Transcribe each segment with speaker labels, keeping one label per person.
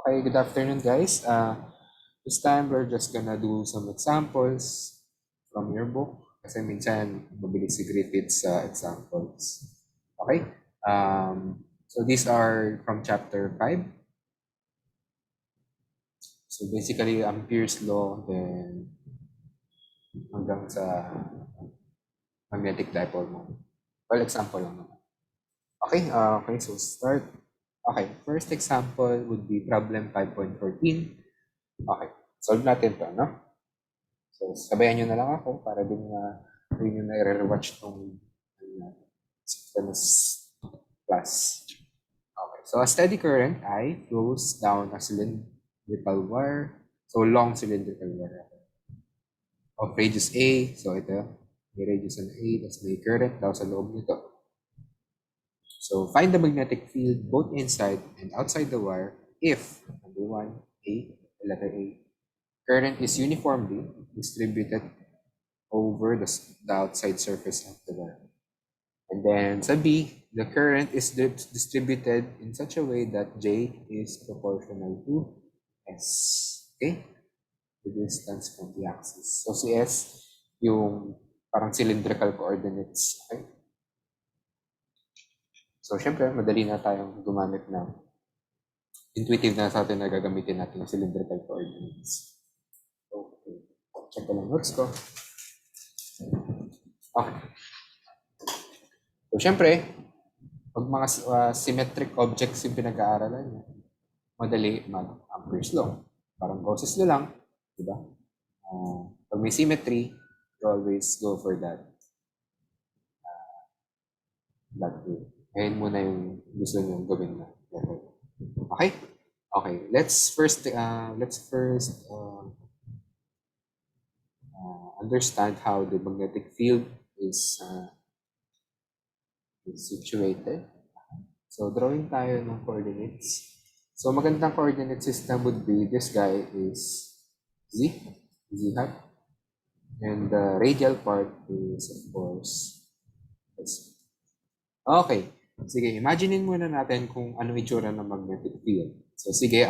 Speaker 1: Okay, good afternoon, guys. This time, we're just gonna do some examples from your book. Kasi minsan, mabilis si Griffiths sa examples. Okay? So these are from chapter 5. So basically, Ampere's law, then hanggang sa magnetic dipole mo. Well, example lang naman. Okay, so start. Okay, first example would be problem 5.14. Okay, solve natin to, no? So, sabayan nyo na lang ako para din na rin nyo na i-rewatch itong synchronous class. Okay, so a steady current I flows down a cylindrical wire. So, long cylindrical wire of radius A. So, ito, may radius na A, tapos may current daw sa loob nito. So, find the magnetic field both inside and outside the wire if, number 1, A, letter A, current is uniformly distributed over the outside surface of the wire. And then sa B, the current is distributed in such a way that J is proportional to S. Okay? The distance from the axis. So si S, yung parang cylindrical coordinates. Okay? So syempre, madali na tayong gumamit na intuitive na sa atin na gagamitin natin yung cylindrical coordinates. Okay. Check ko lang notes ko. Okay. So syempre, pag mga symmetric objects yung pinag-aaralan niya, madali mag-Ampere's law. Parang Gauss's law lang, di ba? Pag may symmetry, you always go for that way. Ngayon muna yung gusto nyo gawin na. Okay? Okay. Let's first understand how the magnetic field is situated. So, drawing tayo ng coordinates. So, magandang coordinate system would be this guy is Z hat. And the radial part is, of course, S. Okay. Sige, imaginein muna natin kung ano itsura ng magnetic field. So, sige,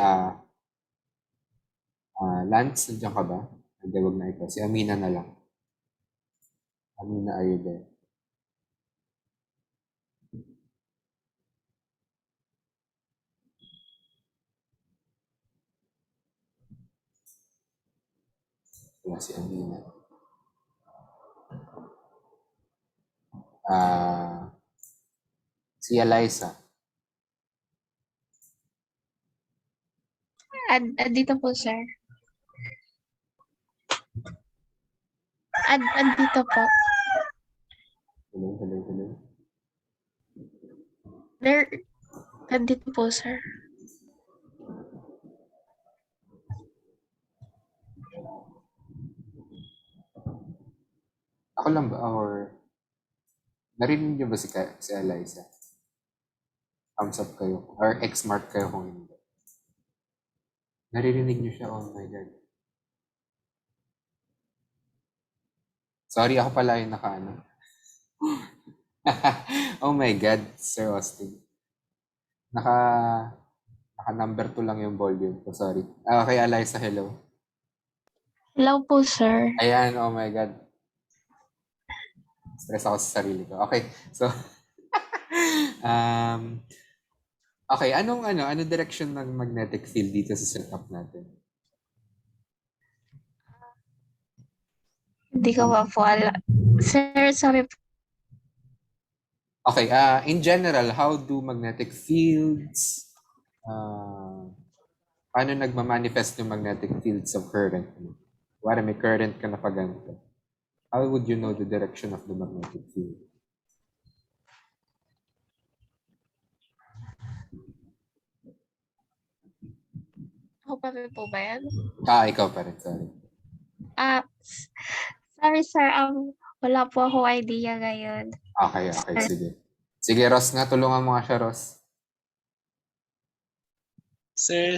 Speaker 1: Lance, nandiyan ka ba? Hindi, wag na ito. Si Amina na lang. Amina, are you there? Wala si Amina. Si Eliza.
Speaker 2: Dito po, sir. Dito po.
Speaker 1: Hello.
Speaker 2: There, dito po, sir.
Speaker 1: Ako lang ba? Or narinig niyo ba si Eliza? Thumbs up kayo. Or X-mark kayo kung hindi. Naririnig niyo siya? Oh my God. Sorry, ako pala yung nakaano. Oh my God, Sir Austin. Naka number 2 lang yung volume ko. Sorry. Okay, Eliza, hello.
Speaker 2: Hello po, sir.
Speaker 1: Ayan, oh my God. Stress ako sa sarili ko. Okay, so okay, ano direction ng magnetic field dito sa setup natin?
Speaker 2: Hindi ko pa po alam. Sir, sorry po.
Speaker 1: Okay, in general, how do magnetic fields, paano nagmamanifest yung magnetic fields of current? Wala may current ka na pa ganito. How would you know the direction of the magnetic field?
Speaker 2: Ako pa rin po ba yan?
Speaker 1: Ikaw pa rin, sorry.
Speaker 2: Sorry, sir. Wala po ako idea ngayon.
Speaker 1: Okay, sige. Sige, Ross nga, tulungan mo nga siya, Ross.
Speaker 3: Sir,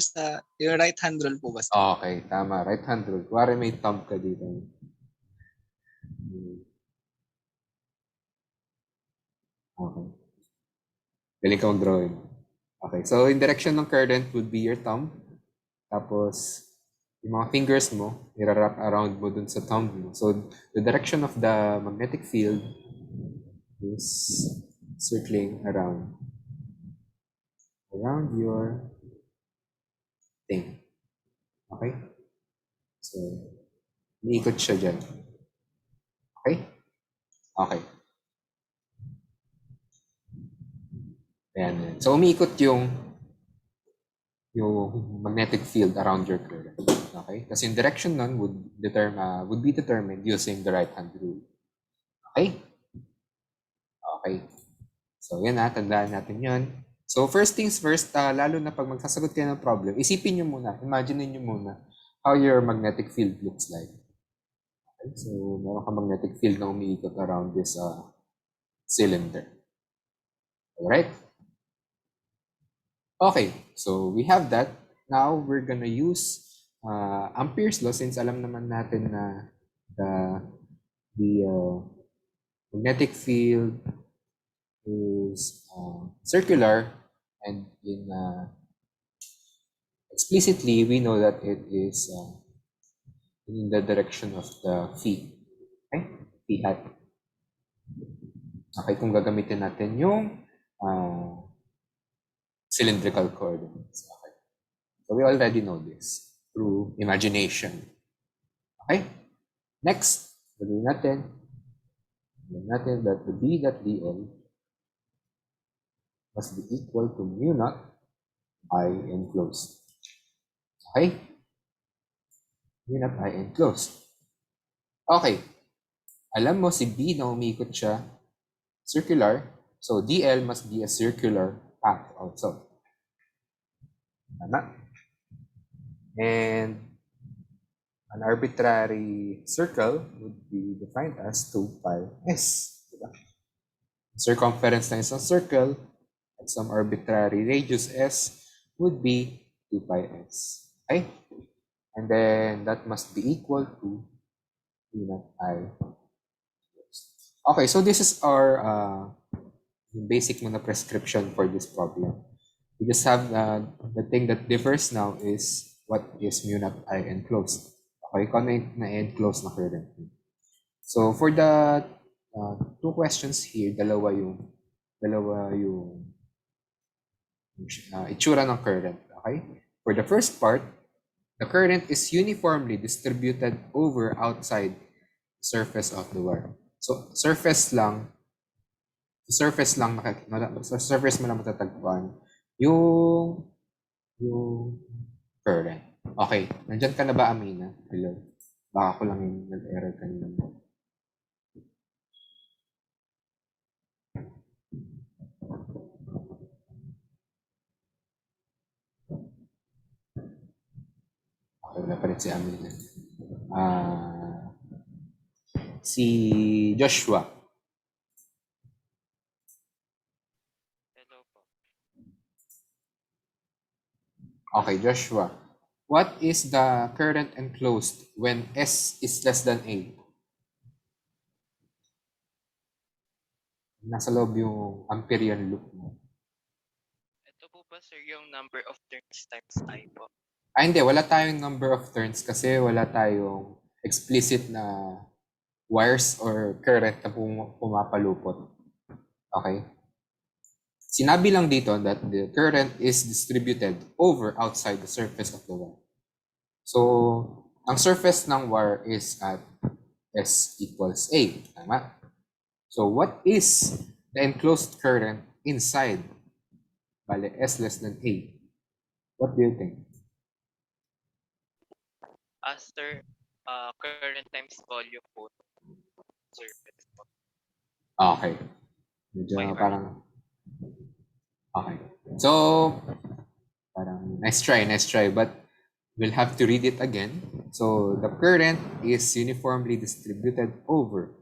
Speaker 3: yung right hand rule po ba?
Speaker 1: Okay, tama. Right hand rule. Kuwari may thumb ka dito. Okay. Galing ka mag-drawing. Okay, so in direction ng current would be your thumb. Tapos, yung mga fingers mo, i-wrap around mo dun sa thumb mo. So, the direction of the magnetic field is circling around your thing. Okay? So, umiikot siya dyan. Okay? Okay. Ayan. So, umiikot yung magnetic field around your current. Okay? Kasi yung direction nun would be determined using the right hand rule. Okay? Okay. So, yan na. Tandaan natin yun. So, first things first, lalo na pag magsasagot kayo ng problem, isipin nyo muna, imagine nyo muna how your magnetic field looks like. Okay? So, meron ka magnetic field na umiikot around this cylinder. Alright? Okay, so we have that. Now, we're gonna use Ampere's law since alam naman natin na the magnetic field is circular, and explicitly we know that it is in the direction of the phi. Okay? Phi hat. Okay, kung gagamitin natin yung cylindrical coordinates. Okay. So we already know this through imagination. Okay? Next, gawin natin that the B.dl must be equal to mu naught I enclosed. Okay? Mu naught I enclosed. Okay. Alam mo si B na umikot siya circular, so dl must be a circular path also. Tama? And an arbitrary circle would be defined as 2 pi s. Diba? Circumference ng isang circle at some arbitrary radius s would be 2 pi s. Okay? And then that must be equal to mu naught I. Okay, so this is our basic muna prescription for this problem. We just have the thing that differs now is what is mu naught I enclosed. Okay, kung na enclosed na current. So for the two questions here, dalawa yung itsura ng current. Okay? For the first part, the current is uniformly distributed over outside the surface of the wire. So surface mo lang matatagpuan yung current. Okay, nandyan ka na ba, Amina? Hello? Baka ko lang yung nag-error kanina. Okay, wala pa rin si Amina. Si Joshua.
Speaker 4: Hello po.
Speaker 1: Okay, Joshua. What is the current enclosed when S is less than A? Nasa loob yung Amperian loop mo.
Speaker 4: Ito po ba sir yung number of turns times I po?
Speaker 1: Hindi. Wala tayong number of turns kasi wala tayong explicit na wires or current na pumapalupot. Okay? Sinabi lang dito that the current is distributed over outside the surface of the wire. So, ang surface ng wire is at S equals A. Tama? So, what is the enclosed current inside? Bale, S less than A. What do you think?
Speaker 4: Sir, current times volume po. Surface po.
Speaker 1: Okay. Medyo
Speaker 4: YR.
Speaker 1: parang... Okay. So, parang nice try, but we'll have to read it again. So, the current is uniformly distributed over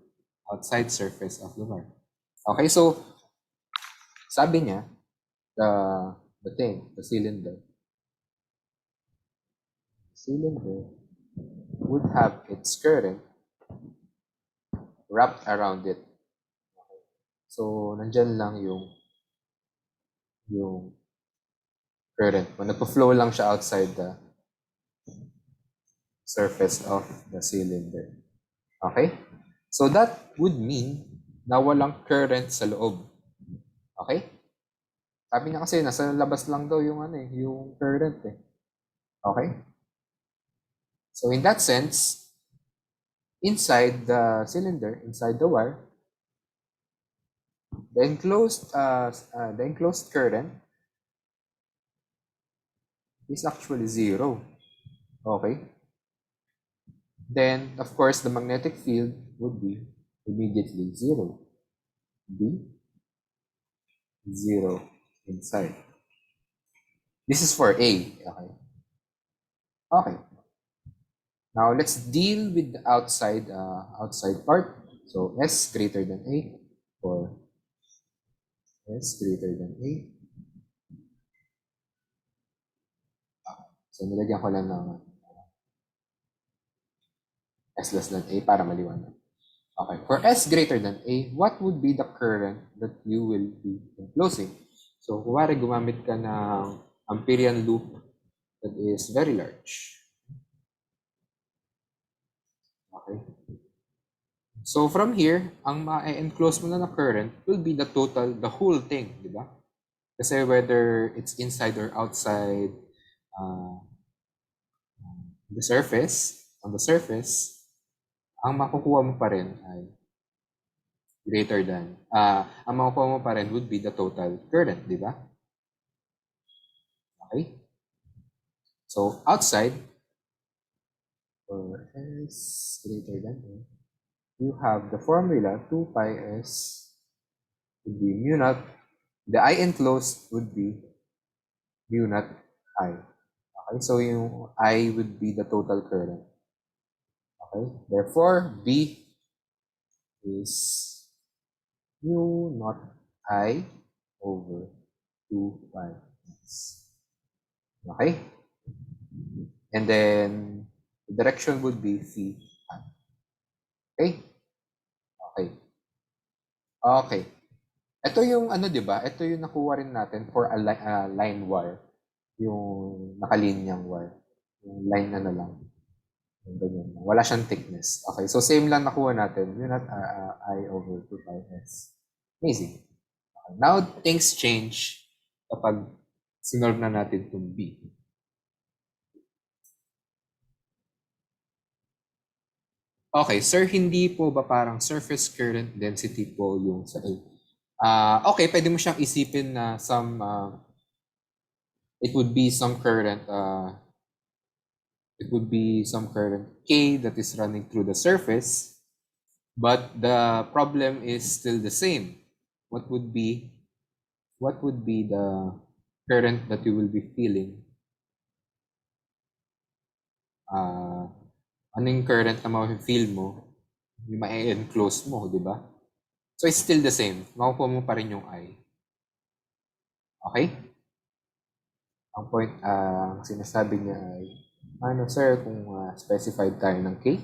Speaker 1: outside surface of the wire. Okay, so, sabi niya, the cylinder would have its current wrapped around it. So, nandyan lang yung current. Nagpo-flow lang siya outside the surface of the cylinder. Okay? So that would mean na walang current sa loob. Okay? Sabi niya kasi nasa labas lang daw yung yung current eh. Okay? So in that sense, inside the cylinder, inside the wire, the enclosed current is actually 0. Okay? Then, of course, the magnetic field would be immediately 0. B, 0 inside. This is for A. Okay. Okay. Now, let's deal with the outside part. So, S greater than A or S greater than A. So, nilagyan ko lang ng S less than A para maliwanag. Okay. For S greater than A, what would be the current that you will be enclosing? So, kuwari gumamit ka ng Amperian loop that is very large. Okay. So, from here, ang ma-enclose mo na current will be the total, the whole thing, di ba? Kasi whether it's inside or outside the surface, on the surface, ang makukuha mo pa rin ay greater than, ang makukuha mo pa rin would be the total current, di ba? Okay? So, outside, for S greater than A, you have the formula 2 pi S would be mu naught. The I enclosed would be mu naught I. Okay, so yung I would be the total current. Okay, therefore, B is mu naught I over 2 pi S. Okay? And then, the direction would be phi. Okay? Okay. Okay. Ito yung di ba? Ito yung nakuha rin natin for a line wire. Yung nakalinyang wire. Yung line na lang. Yung ganyan. Wala siyang thickness. Okay, so same lang nakuha natin. Mu naught I over 2 pi S. Amazing. Okay. Now, things change kapag sinolve na natin itong B. Okay, sir, hindi po ba parang surface current density po yung sa A? Okay, pwede mo siyang isipin na it would be some current, K that is running through the surface, but the problem is still the same. What would be the current that you will be feeling? Anong current na ma-feel mo, yung ma-enclose mo, di ba? So it's still the same. Makukuha mo pa rin yung I. Okay? Ang point, ang sinasabi niya ay, sir, kung specified tayo ng K?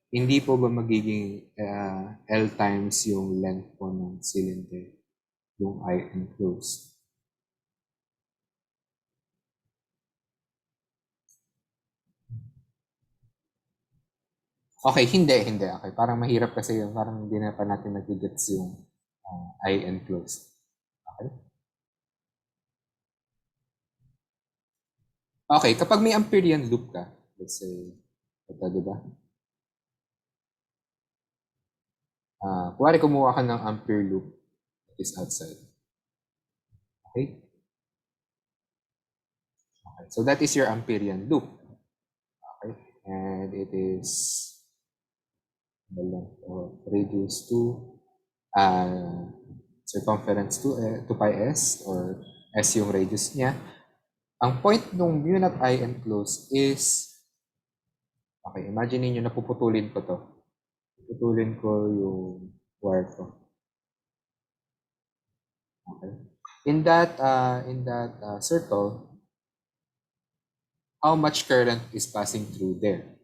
Speaker 1: Hindi po ba magiging L times yung length po ng cylinder, yung I enclosed? Okay, hindi. Okay, parang mahirap kasi yun. Parang hindi na pa natin nag-gets yung I enclosed. Okay? Okay, kapag may Amperian loop ka, let's say, ito, di ba? Kuwari kumuha ka ng Ampere loop that is outside. Okay? Okay, so that is your Amperian loop. Okay? And it is the length of radius 2, circumference 2 pi S, or S yung radius niya. Ang point nung mu naught I enclosed is, okay, imagine niyo napuputulin ko to. Puputulin ko yung wire ko. Okay. In that circle, how much current is passing through there.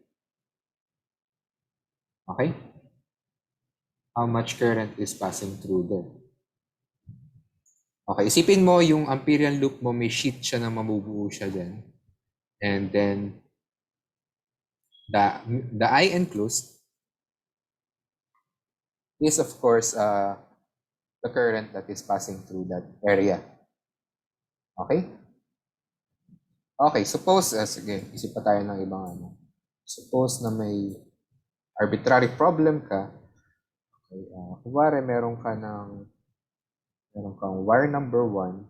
Speaker 1: Okay? How much current is passing through there. Okay, isipin mo yung Amperian loop mo, may sheet siya na mabubuo siya dyan. And then, the I enclosed is of course the current that is passing through that area. Okay? Okay, suppose, sige, isip pa tayo ng ibang ano. Suppose na may arbitrary problem ka. Okay, kunwari meron kang wire number 1,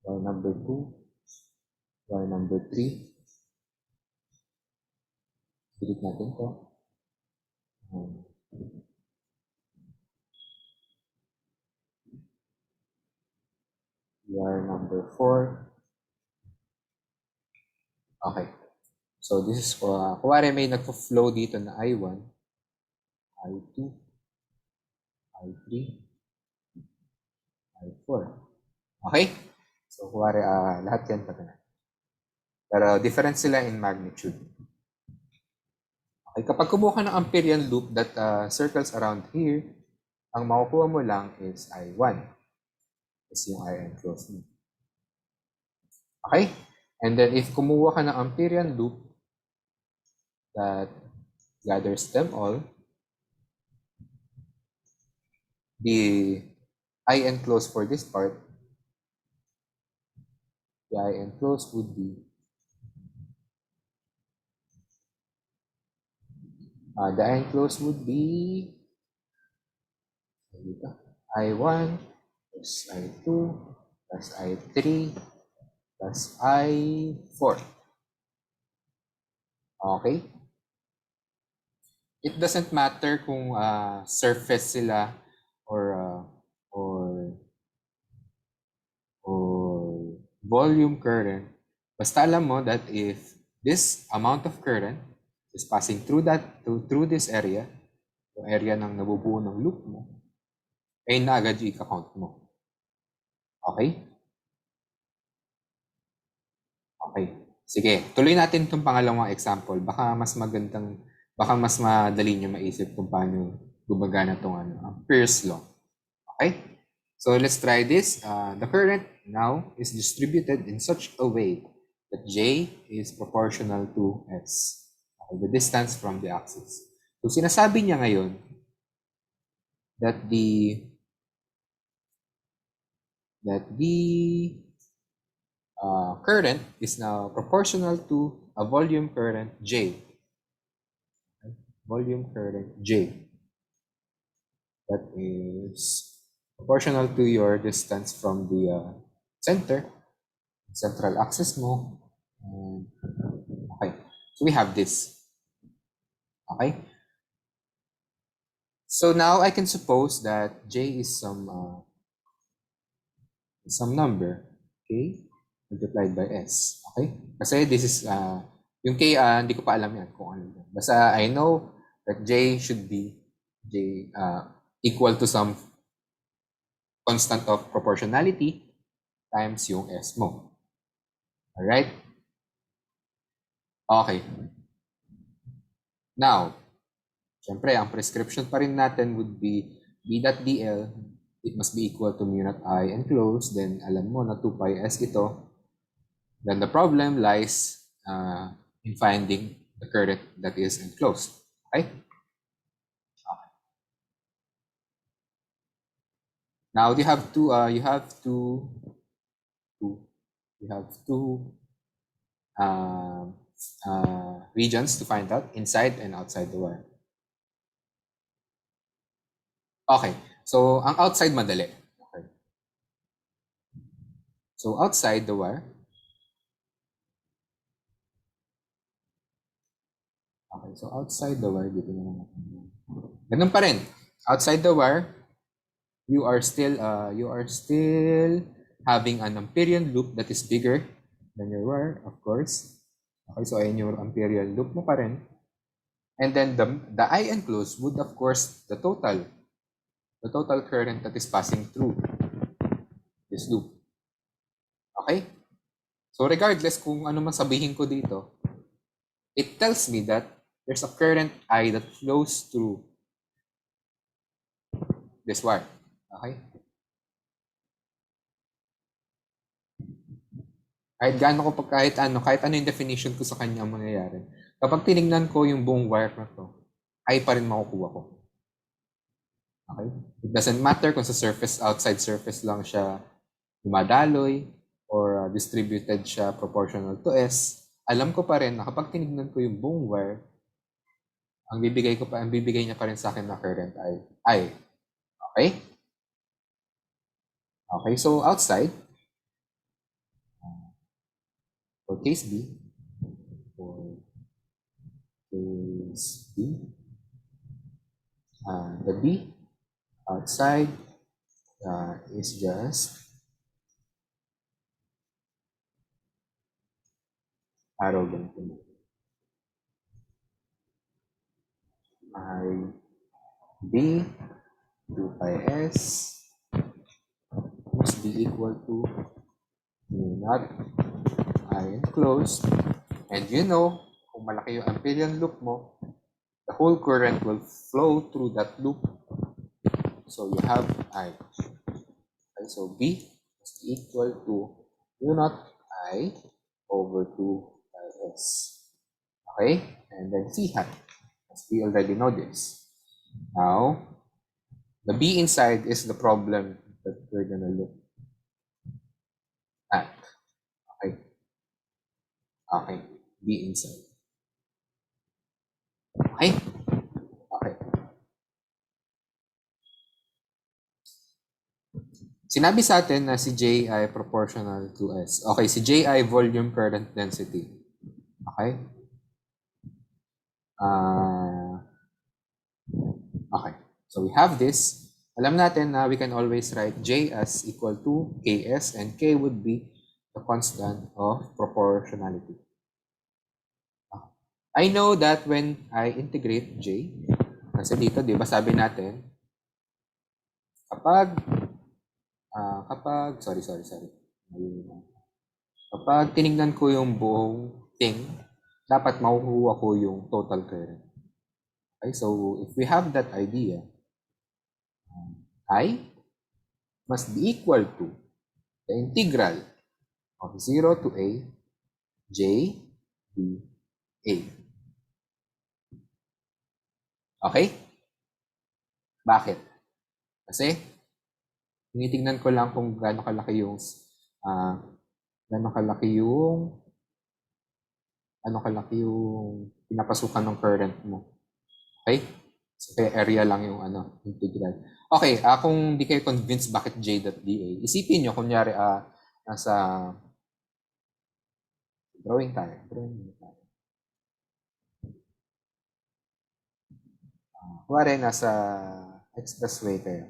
Speaker 1: wire number 2, wire number 3. Delete natin to. Wire number 4. Okay. So this is for, kunwari may nagpo-flow dito na I1, I2, I3, I4. Okay? So kunwari lahat yan pata na. Pero different sila in magnitude. Okay, kapag kumuha ka ng Amperian loop that circles around here, ang makukuha mo lang is I1. Is yung I enclosed mo. Okay? And then if kumuha ka ng Amperian loop that gathers them all, the I enclosed for this part, the I enclosed would be I1 plus I2 plus I3 plus I4. Okay? It doesn't matter kung surface sila or volume current. Basta alam mo that if this amount of current is passing through this area, yung area ng nabubuo ng loop mo, ay na agad yung i-count mo. Okay? Okay. Sige, tuloy natin itong pangalawang example. Baka mas madali nyo maisip kung paano gumagana itong Ampere's law. Okay? So let's try this. The current now is distributed in such a way that J is proportional to S. Okay, the distance from the axis. So sinasabi niya ngayon that the current is now proportional to a volume current J. Okay? Volume current J. That is proportional to your distance from the central axis mo. Okay, so we have this. Okay. So now I can suppose that J is some number, K, multiplied by S. Okay? Kasi this is, yung K, hindi ko pa alam yan kung ano yan. Basta I know that J should be equal to some constant of proportionality times yung S mo. Alright? Okay. Now, syempre, ang prescription pa rin natin would be B.dl. It must be equal to mu naught I enclosed. Then, alam mo na 2 pi S ito. Then, the problem lies in finding the current that is enclosed. Okay? Now, you have two regions to find out, inside and outside the wire. Okay, so ang outside madali. Okay. So outside the wire. Okay, so outside the wire, dito na lang natin. Ganun pa rin. Outside the wire, you are still having an Amperian loop that is bigger than your wire, of course. Okay, so ayun yung Amperian loop mo pa rin. And then the I enclosed would, of course, the total current that is passing through this loop. Okay? So regardless kung ano man sabihin ko dito, it tells me that there's a current I that flows through this wire. Okay? Kahit ano yung definition ko sa kanya ang mangyayari. Kapag tinignan ko yung buong wire na to, I pa rin makukuha ko. Okay? It doesn't matter kung sa surface, outside surface lang siya dumadaloy or distributed siya proportional to S. Alam ko pa rin na kapag tinignan ko yung buong wire, ang bibigay niya pa rin sa akin na current I. Okay? Okay, so outside, for case B, the B outside is just arrow ganito mo. I B 2 pi S must be equal to mu naught I enclosed. And you know, kung malaki yung amperian loop mo, the whole current will flow through that loop. So you have I. Okay, so B is equal to mu naught I over 2 pi S. Okay? And then phi hat. As we already know this. Now, the B inside is the problem that we're gonna look at. Okay? Okay. B inside. Okay? Okay. Sinabi sa atin na si J ay proportional to S. Okay, si J ay volume current density. Okay? Okay. So we have this. Alam natin na we can always write J as equal to Ks and K would be the constant of proportionality. I know that when I integrate J, kasi dito, di ba sabi natin, kapag tinignan ko yung buong thing, dapat makukuha ko yung total current. Okay, so if we have that idea, I must be equal to the integral of 0 to A, J, B, A. Okay? Bakit? Kasi, tinitingnan ko lang kung gaano kalaki yung pinapasukan ng current mo. Okay? So, kaya area lang yung integral. Okay, kung di kayo convinced bakit J.dA, isipin nyo, kunyari, nasa drawing tayo. Kuwari, nasa expressway kayo.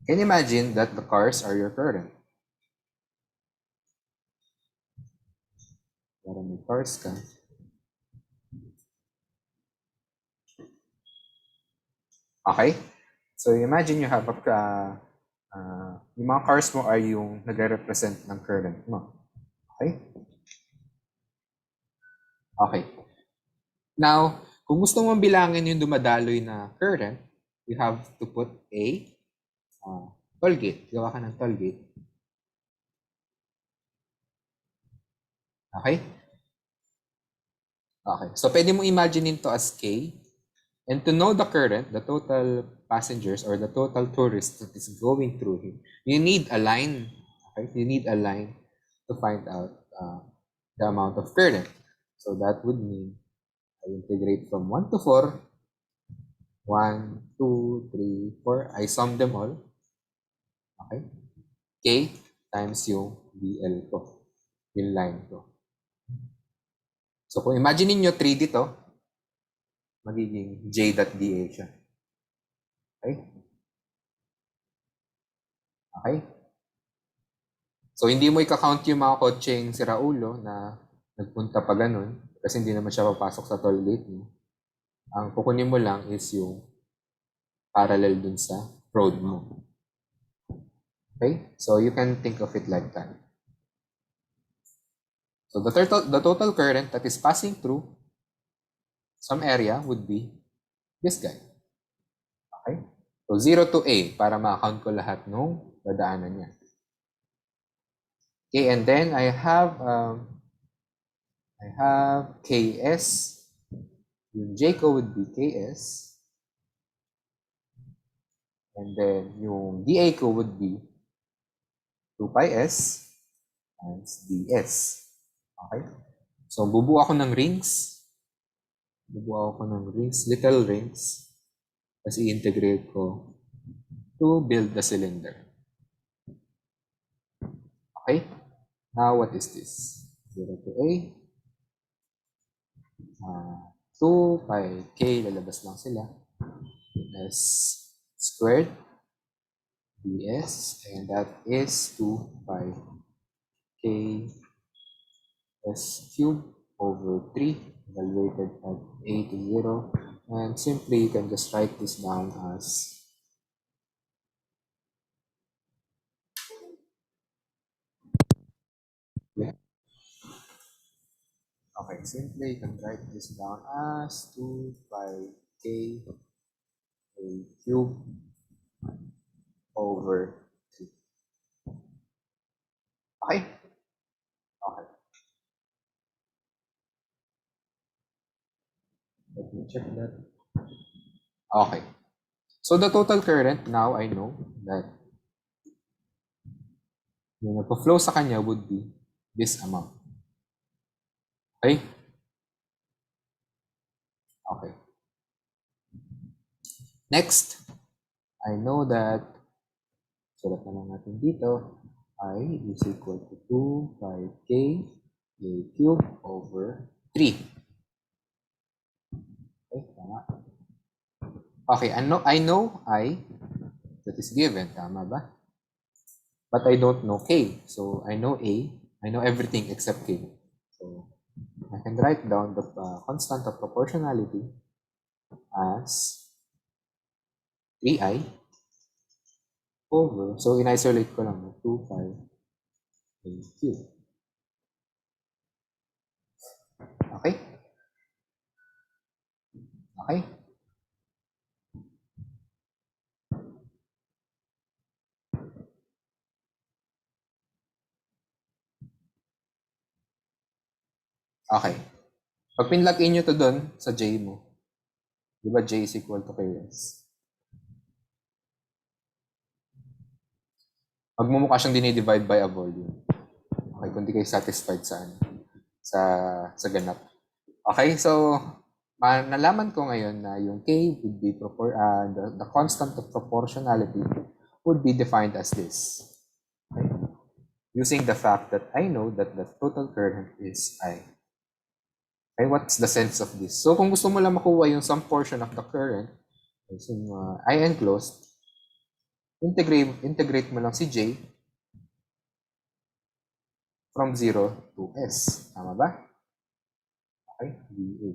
Speaker 1: Can you imagine that the cars are your current? Para may cars ka. Okay? So imagine you have yung mga cars mo ay yung nagre-represent ng current mo. Okay? Okay. Now, kung gusto mong bilangin yung dumadaloy na current, you have to put a toll gate. Gawa ka ng toll gate. Okay? Okay. So, pwede mo imagine to as K. And to know the current, the total passengers or the total tourists that is going through him, you need a line. Okay? You need a line to find out the amount of current. So, that would mean I integrate from 1 to 4. 1, 2, 3, 4. I sum them all. Okay? K times yung BL ko. Yung line ko. So, kung imagine niyo 3 dito, magiging J.dA siya. Okay? Okay? So, hindi mo i-count yung mga kotseng siraulo na nagpunta pa ganun kasi hindi naman siya papasok sa toll gate mo. Ang kukunin mo lang is yung parallel dun sa road mo. Okay, so you can think of it like that. So the total current that is passing through some area would be this guy. Okay? So 0 to A para ma-count ko lahat nung dadaanan niya. Okay, and then I have KS. Yung J ko would be KS. And then yung DA ko would be 2 pi S times DS. Okay? So bubuo ako ng rings. Little rings. Tapos i-integrate ko to build the cylinder. Okay? Now, what is this? 0 to A. 2 pi K, lalabas lang sila. S squared ds, and that is 2 pi K S cubed over 3, evaluated at A to 0. And simply, you can just write this down as okay, simply you can write this down as 2 pi K A cubed over 3. Okay? Okay. Let me check that. Okay. So the total current, now I know that yung nagpa-flow sa kanya would be this amount. Okay? Okay. Next, I know that, sulat na lang natin dito, I is equal to 2 pi K A cubed over 3. Okay, tama. Okay, I know I that is given, tama ba? But I don't know K. So I know A, I know everything except K. So I can write down the constant of proportionality as 3i over, so in-isolate ko lang, 2 pi A cubed. Okay? Okay? Okay. Pag pinlog in nyo to doon sa J mo, di ba J is equal to KS? Magmumukha siyang dinidivide by a volume. Okay, kung di kayo satisfied sa ganap. Okay, so nalaman ko ngayon na yung K would be the constant of proportionality would be defined as this. Okay? Using the fact that I know that the total current is I. Okay, what's the sense of this? So kung gusto mo lang makuha yung some portion of the current, yung I enclosed, integrate mo lang si J from 0 to S. Tama ba? Okay, dA.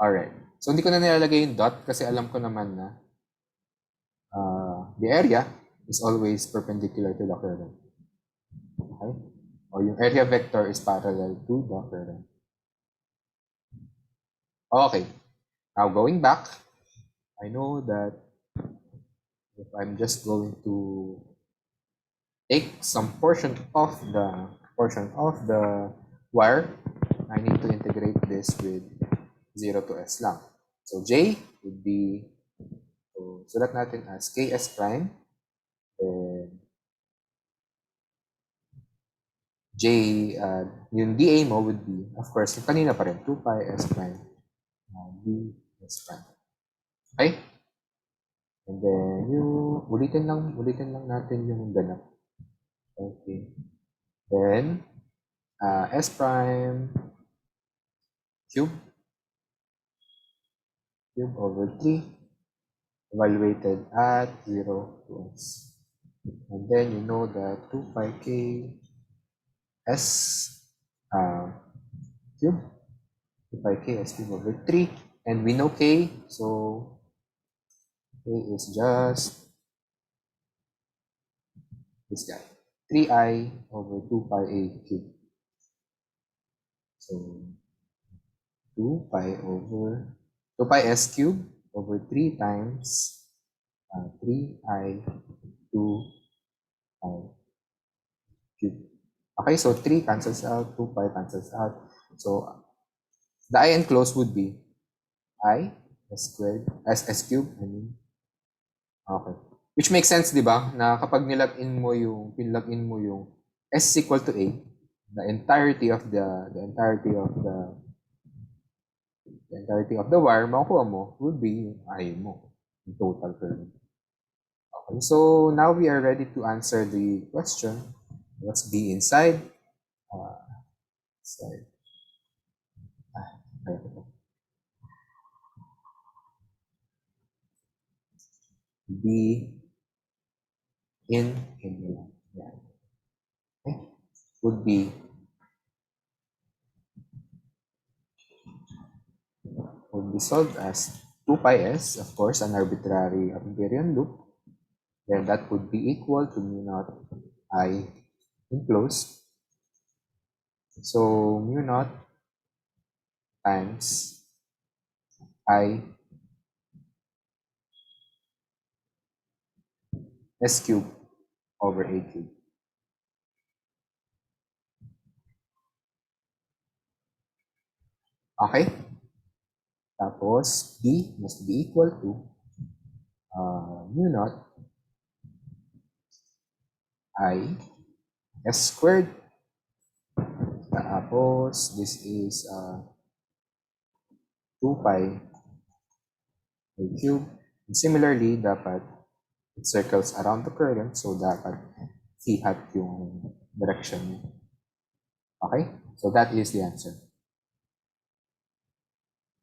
Speaker 1: Alright. So hindi ko na nilalagay yung dot kasi alam ko naman na the area is always perpendicular to the current. Okay? Or yung area vector is parallel to the current. Okay. Now going back, I know that if I'm just going to take some portion of the wire, I need to integrate this with 0 to S lang. So J would be, so sulat natin as KS prime, then J, yung DA mo would be, of course, yung kanina pa rin, 2 pi S prime, D S prime. Okay? And then, ulitin lang natin yung ganap. Okay. Then, S prime cube over 3, evaluated at 0 to S. And then, you know that 2 pi K S cube, 2 pi K S cube over 3, and we know K, so K is just This guy. 3I over 2 pi a cubed. So 2 pi over 2 pi s cubed over 3 times 3I 2 pi cubed. Okay, so 3 cancels out, 2 pi cancels out. So the I enclosed would be I s squared, s cubed, I mean. Okay. Which makes sense, di ba? Na kapag pinlog in mo yung s is equal to a, the entirety of the wire, makukuha mo would be yung I mo, yung total current. Okay, so now we are ready to answer the question. What's B inside? Inside. Okay. B in yeah. Okay. Would be solved as 2 pi s, of course, an arbitrary Abelian loop. Then that would be equal to mu naught I enclosed. So mu naught times I s cubed over a cubed. Okay? Tapos B must be equal to mu naught I s squared. Tapos this is 2 pi a cube. And similarly, dapat it circles around the current, so dapat C hat yung direction niya. Okay? So that is the answer.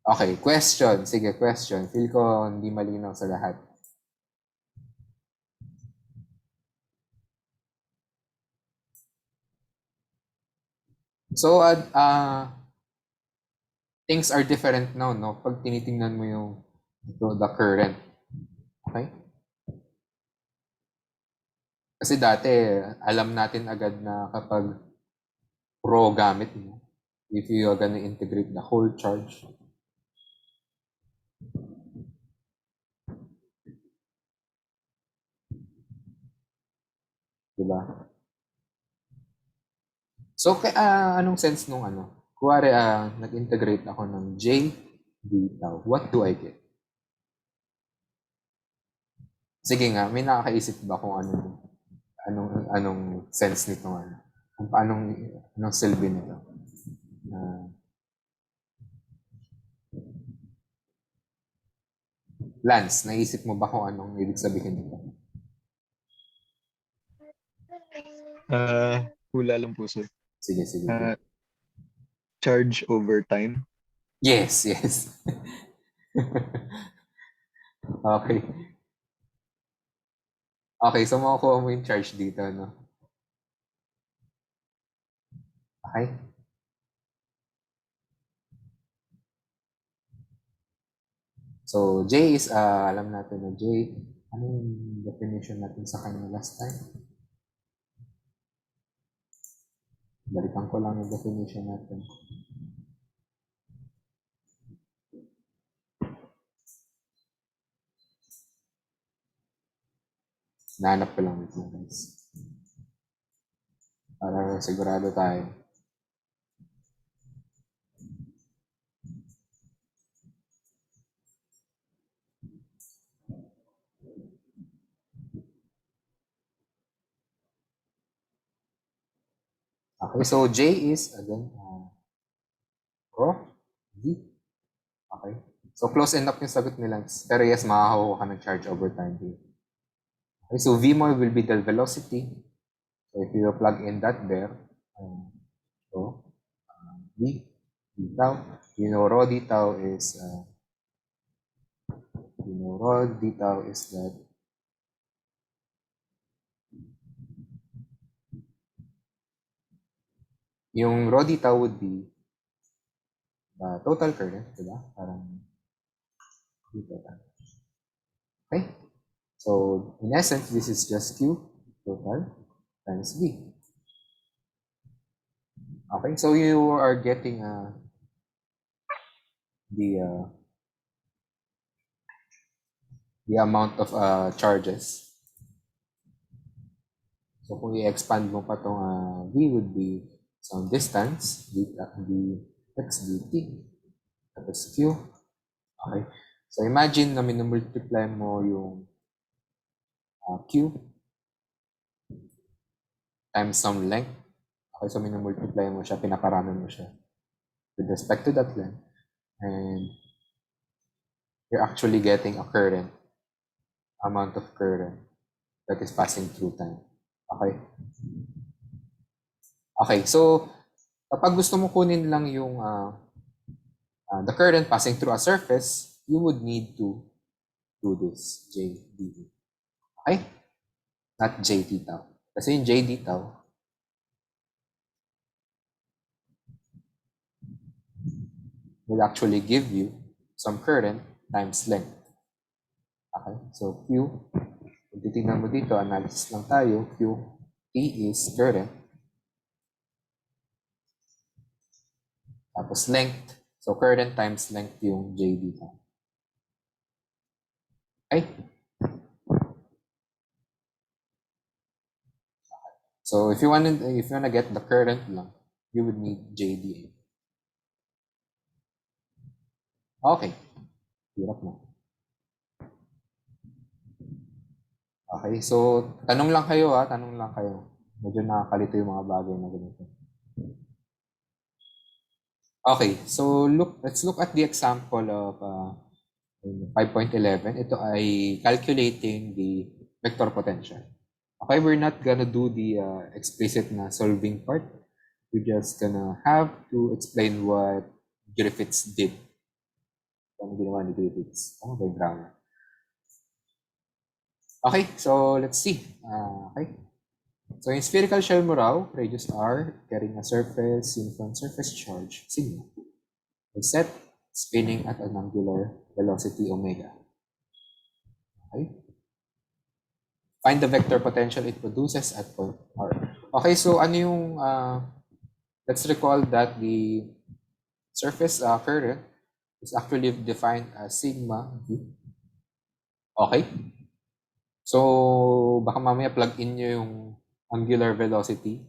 Speaker 1: Okay, question. Sige, question. Feel ko hindi malinaw sa lahat. So, things are different now, no? Pag tinitingnan mo yung the current. Okay? Kasi dati, alam natin agad na kapag pro gamit mo, if you are gonna integrate the whole charge, diba? So, anong sense nung ano? Kuwari, nag-integrate ako ng J d tau. What do I get? Sige nga, may nakakaisip ba kung anong sense nito, ano? Kung anong silbi nito? Lance, naisip mo ba kung anong ibig sabihin nito?
Speaker 5: Hula lang po, sir.
Speaker 1: Sige.
Speaker 5: Charge over time.
Speaker 1: Yes. Okay. Okay, so makukuha mo yung charge dito, no? Okay? So, J is, alam natin na J, ano yung definition natin sa kanya last time? Balikan ko lang yung definition natin. Nahanap ko lang ito, guys. Para sigurado tayo. Okay, so J is, again, Rho V. Okay. So, close enough yung sagot nila. Pero yes, makakakuha ka ng charge over time here. Okay, so V more will be the velocity. So, if you plug in that there, V tau, rho d tau is, rho d tau is that yung rho d tau would be the total current, diba? Parang dito. Okay? So, in essence, this is just Q total. times V. Okay, so you are getting the amount of charges. So kung i-expand mo pa itong V would be some distance, dx dt, tapos Q. Okay. So imagine na minumultiply mo yung Q times some length. Okay, so minumultiply mo siya, pinaparami mo siya with respect to that length. And you're actually getting a current, amount of current that is passing through time. Okay? Okay, so kapag gusto mo kunin lang yung the current passing through a surface, you would need to do this, J dV. Okay? Not J d tau. Kasi yung J d tau, will actually give you some current times length. Okay? So Q, kung titignan mo dito, analysis lang tayo, Q, T is current. Tapos length. So current times length yung J dito. Okay? So if you wanna get the current lang, you would need JDA. Okay. Hirap na. Okay, so tanong lang kayo tanong lang kayo. Medyo nakakalito yung mga bagay na ganito. Okay, so let's look at the example of 5.11. Ito ay calculating the vector potential. Okay, we're not gonna do the explicit na solving part. We're just gonna have to explain what Griffiths did. Ano ginawa ni Griffiths? Ano ba yung grammar? Okay, so let's see. Okay. So in spherical shell mo raw, radius r, carrying a surface, uniform surface charge, sigma, is set spinning at an angular velocity omega. Okay. Find the vector potential it produces at point r. Okay, so ano yung, let's recall that the surface current is actually defined as sigma v. Okay. So baka mamaya plug in nyo yung angular velocity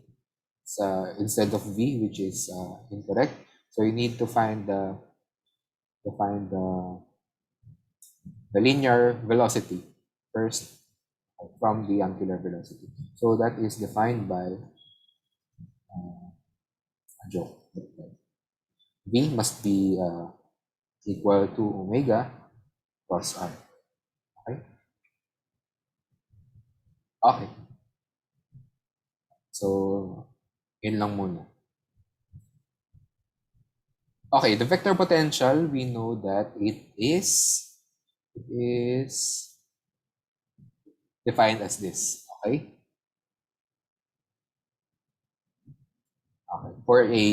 Speaker 1: instead of v, which is incorrect. So you need to find the linear velocity first from the angular velocity. So that is defined by a joke. V must be equal to omega plus r. Okay. Okay. So yun lang muna. Okay, the vector potential, we know that it is defined as this. Okay. Okay. For a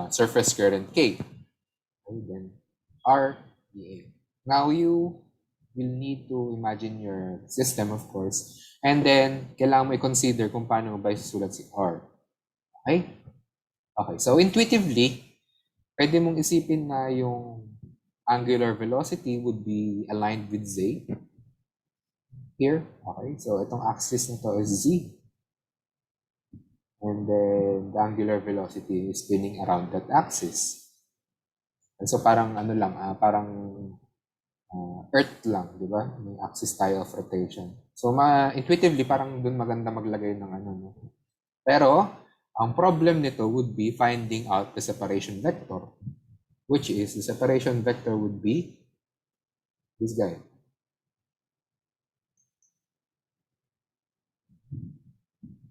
Speaker 1: surface current K. Okay, then R dA. Now you will need to imagine your system, of course. And then, kailangan mo i-consider kung paano mo ba isusulat si R. Okay? Okay, so intuitively, pwede mong isipin na yung angular velocity would be aligned with Z. Here, okay? So itong axis na to is Z. And then the angular velocity is spinning around that axis. And so parang ano lang, parang Earth lang, di ba? May axis tayo of rotation. So intuitively, parang dun maganda maglagay ng ano. No? Pero, ang problem nito would be finding out the separation vector, which is the separation vector would be this guy.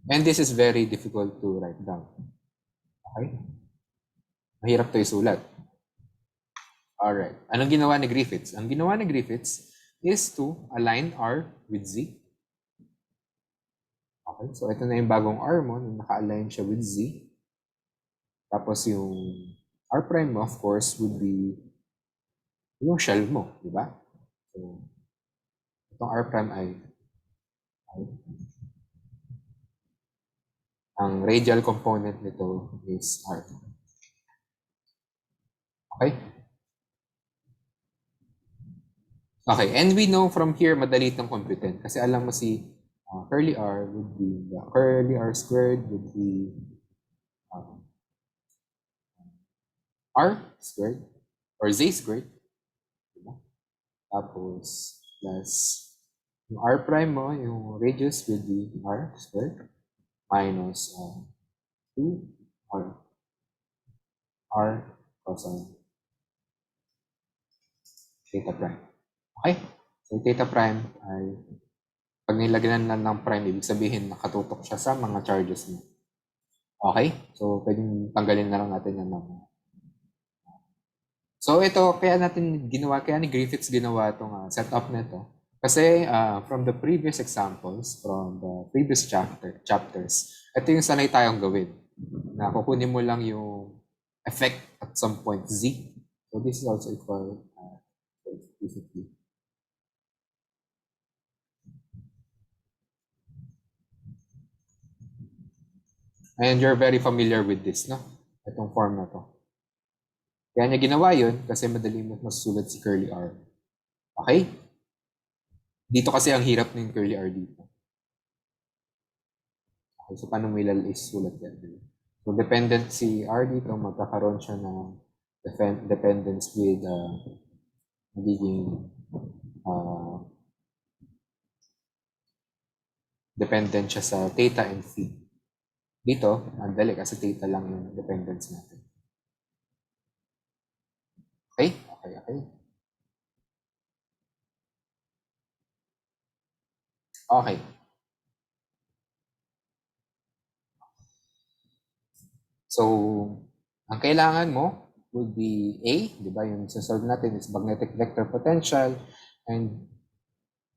Speaker 1: And this is very difficult to write down. Okay? Mahirap to isulat. Alright. Anong ginawa ni Griffiths? Ang ginawa ni Griffiths is to align R with Z. Okay, so ito na yung bagong R mo, naka-align siya with Z. Tapos yung R prime mo, of course, would be yung shell mo, di ba? So, itong R prime ay Ang radial component nito is r. Okay? Okay, and we know from here, madali itong computin. Kasi alam mo si curly r would be, curly r squared would be r squared or z squared. Diba? Tapos, plus yung r prime mo, yung radius would be r squared minus 2r cosine theta prime. Okay? So, theta prime ay pag nilagyan na ng prime, ibig sabihin nakatutok siya sa mga charges mo. Okay? So, pwedeng tanggalin na lang natin yan ng So ito, kaya ni Griffiths ginawa itong setup nito. Kasi from the previous examples, from the previous chapters, ito yung sanay tayong gawin. Na kukunin mo lang yung effect at some point z. So this is also equal explicitly. And you're very familiar with this, no? Itong form na to. Kaya niya ginawa yun kasi madali mo masusulat si curly r. Okay? Dito kasi ang hirap ng curly r dito. Okay, so paano mo isulat yan? So dependent si r dito, magkakaroon siya ng dependence with magiging dependent siya sa theta and phi. Dito, ang dali kasi theta lang yung dependence natin. Okay? Okay. Okay. So, ang kailangan mo would be A, di ba? Yung sasolve natin is magnetic vector potential, and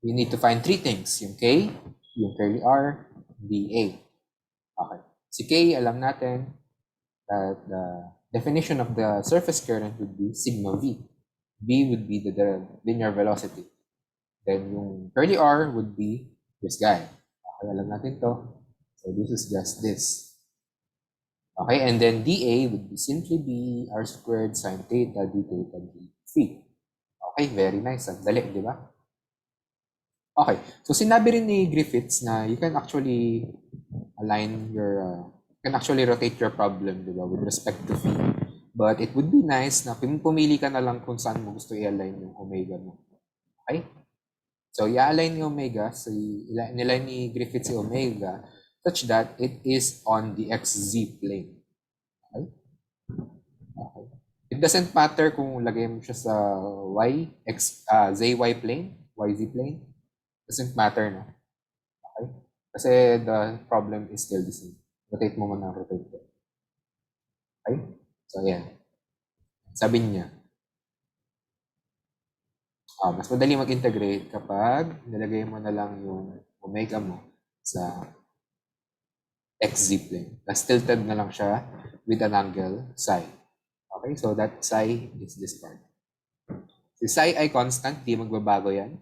Speaker 1: you need to find three things. Yung K, yung curly R, dA. Okay. Si K, alam natin that the definition of the surface current would be sigma V. V would be the linear velocity. Then yung curly R would be this guy. Okay, alam natin to. So this is just this. Okay, and then dA would be simply be r squared sine theta d theta d phi. Okay, very nice. Ang dali, di ba? Okay, so sinabi rin ni Griffiths na you can actually align your, you can actually rotate your problem, di ba, with respect to phi. But it would be nice na pumili ka na lang kung saan mo gusto i-align yung omega mo. Okay? So, i-align ni omega, so niline ni Griffiths si omega such that it is on the xz plane. Okay? Okay. It doesn't matter kung lagay mo siya sa zy plane, yz plane. Doesn't matter, no? Okay? Kasi the problem is still the same. Rotate mo muna ang rotate. Okay? So, ayan. Sabi niya, mas madali mag-integrate kapag nilagay mo na lang yung omega mo sa xz plane. Tapos tilted na lang siya with an angle psi. Okay, so that psi is this part. Si psi ay constant, di magbabago yan.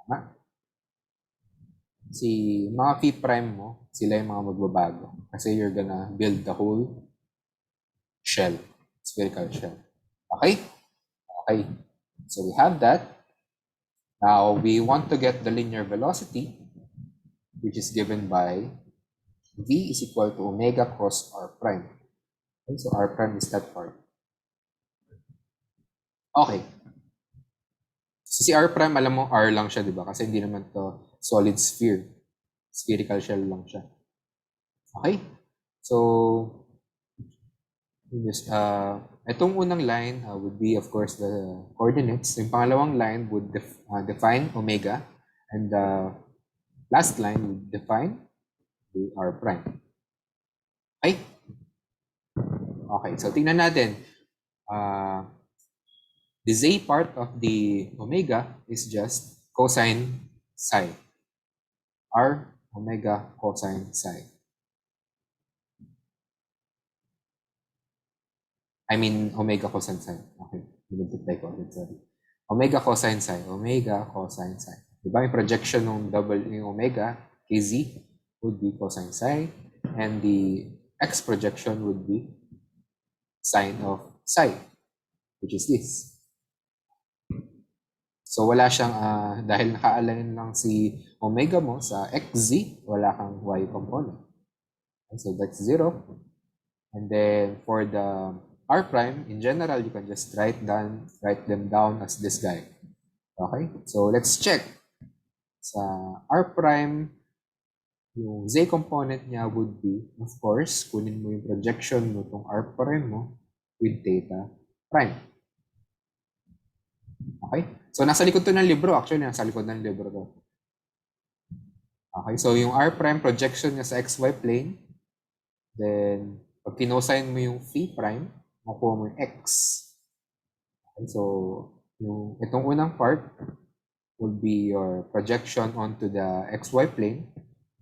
Speaker 1: Tama? Si mga phi prime mo, sila yung mga magbabago. Kasi you're gonna build the whole shell, spherical shell. Okay? Okay. So we have that. Now we want to get the linear velocity, which is given by V is equal to omega cross r prime. Okay, so r prime is that part. Okay. So si r prime, alam mo, r lang siya, di ba? Kasi hindi naman to solid sphere. Spherical shell lang siya. Okay? So, itong unang line would be, of course, the coordinates. Yung pangalawang line would define omega. And the last line would define the r prime. Okay? Okay, so tingnan natin. The z part of the omega is just cosine psi. R omega cosine psi. I mean, omega cosine psi. Okay, multiply ko ulit, sorry. Omega cosine psi. Omega cosine psi. Diba yung projection ng double yung omega, kz, would be cosine psi. And the x projection would be sine of psi, which is this. So wala siyang, dahil naka-align lang si omega mo sa xz, wala kang y component. Okay, so that's 0. And then for the r prime, in general, you can just write them down as this guy. Okay, so let's check. Sa r prime, yung z component niya would be, of course, kunin mo yung projection mo itong r prime mo with theta prime. Okay? So, nasa likod to ng libro. Actually, nasa likod ng libro to. Okay? So, yung r prime projection niya sa xy plane. Then, pag kinocine mo yung phi prime, makuha mo yung x. Okay? So, itong unang part would be your projection onto the xy plane.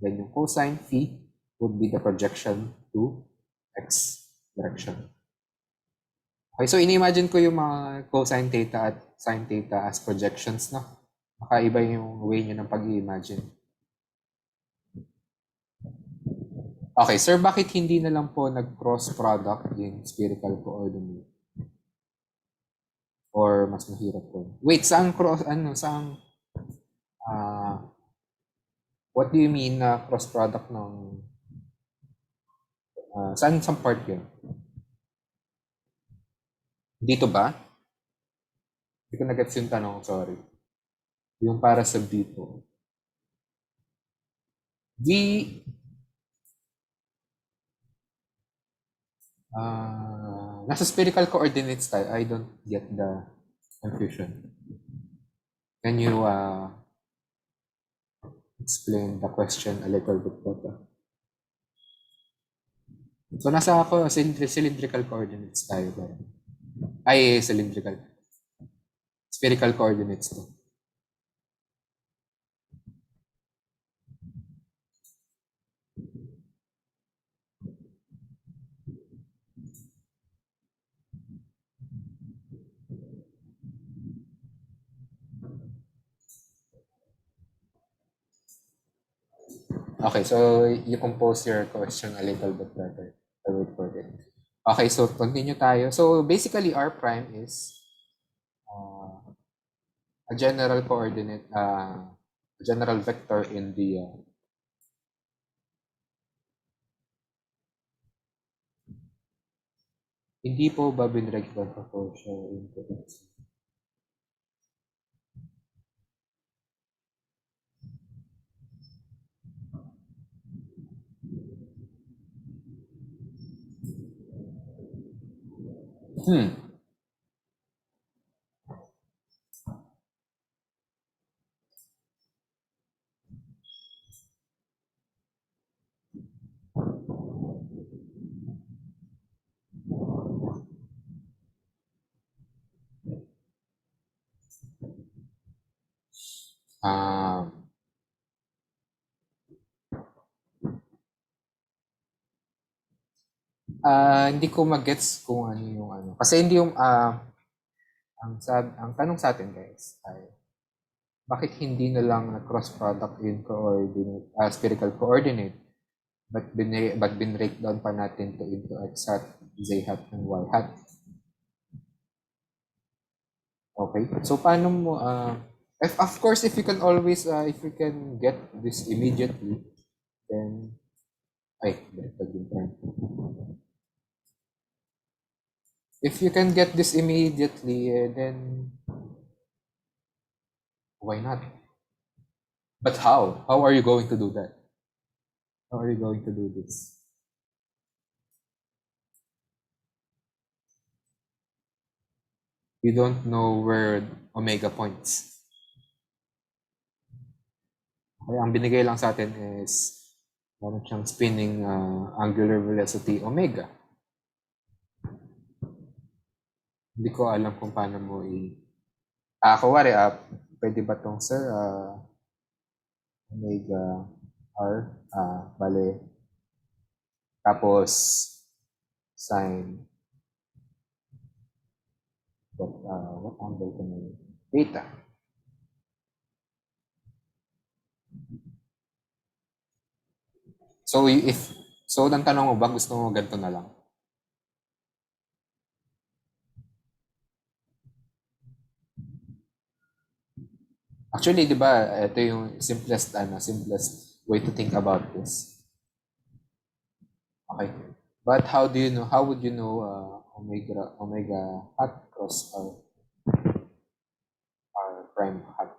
Speaker 1: Then, yung cosine phi would be the projection to x direction. Okay, so ini-imagine ko yung mga cosine theta at sine theta as projections, no? Makaiba yung way nyo ng pag-i-imagine. Okay, sir, bakit hindi na lang po nag-cross product in spherical coordinate? Or mas mahirap po? Wait, saan cross, what do you mean cross product ng, saan part yun? Dito ba? Hindi ko nag-gets yung tanong, sorry. Yung para sa dito. Nasa spherical coordinates tayo. I don't get the confusion. Can you explain the question a little bit better? So, nasa ako, cylindrical coordinates tayo. Ay, cylindrical. Spherical coordinates to. Okay, so you compose your question a little bit better. I will wait for it. Okay, so continue tayo. So basically, R prime is a general coordinate, a general vector in the hindi po ba binreg by proportion into x? Hindi ko magets kung ano yung ano. Kasi hindi yung ang tanong sa atin guys ay bakit hindi na lang cross product in coordinate, spherical coordinate, but binrake down pa natin to into x hat, z hat, and y hat. Okay, so paano mo, of course, if you can always, if you can get this immediately, then, if you can get this immediately, then why not? But how? How are you going to do that? How are you going to do this? You don't know where omega points. Okay, ang binigay lang sa atin is meron siyang spinning angular velocity omega. Hindi ko alam kung paano mo kuwari, pwede ba tong sir, omega r, bale, tapos sine, what angle ko na yun? Theta. So, ang tanong mo ba, gusto mo ganito na lang? Actually, di ba, ito yung simplest way to think about this. Okay. But how would you know omega hat cross or prime hat?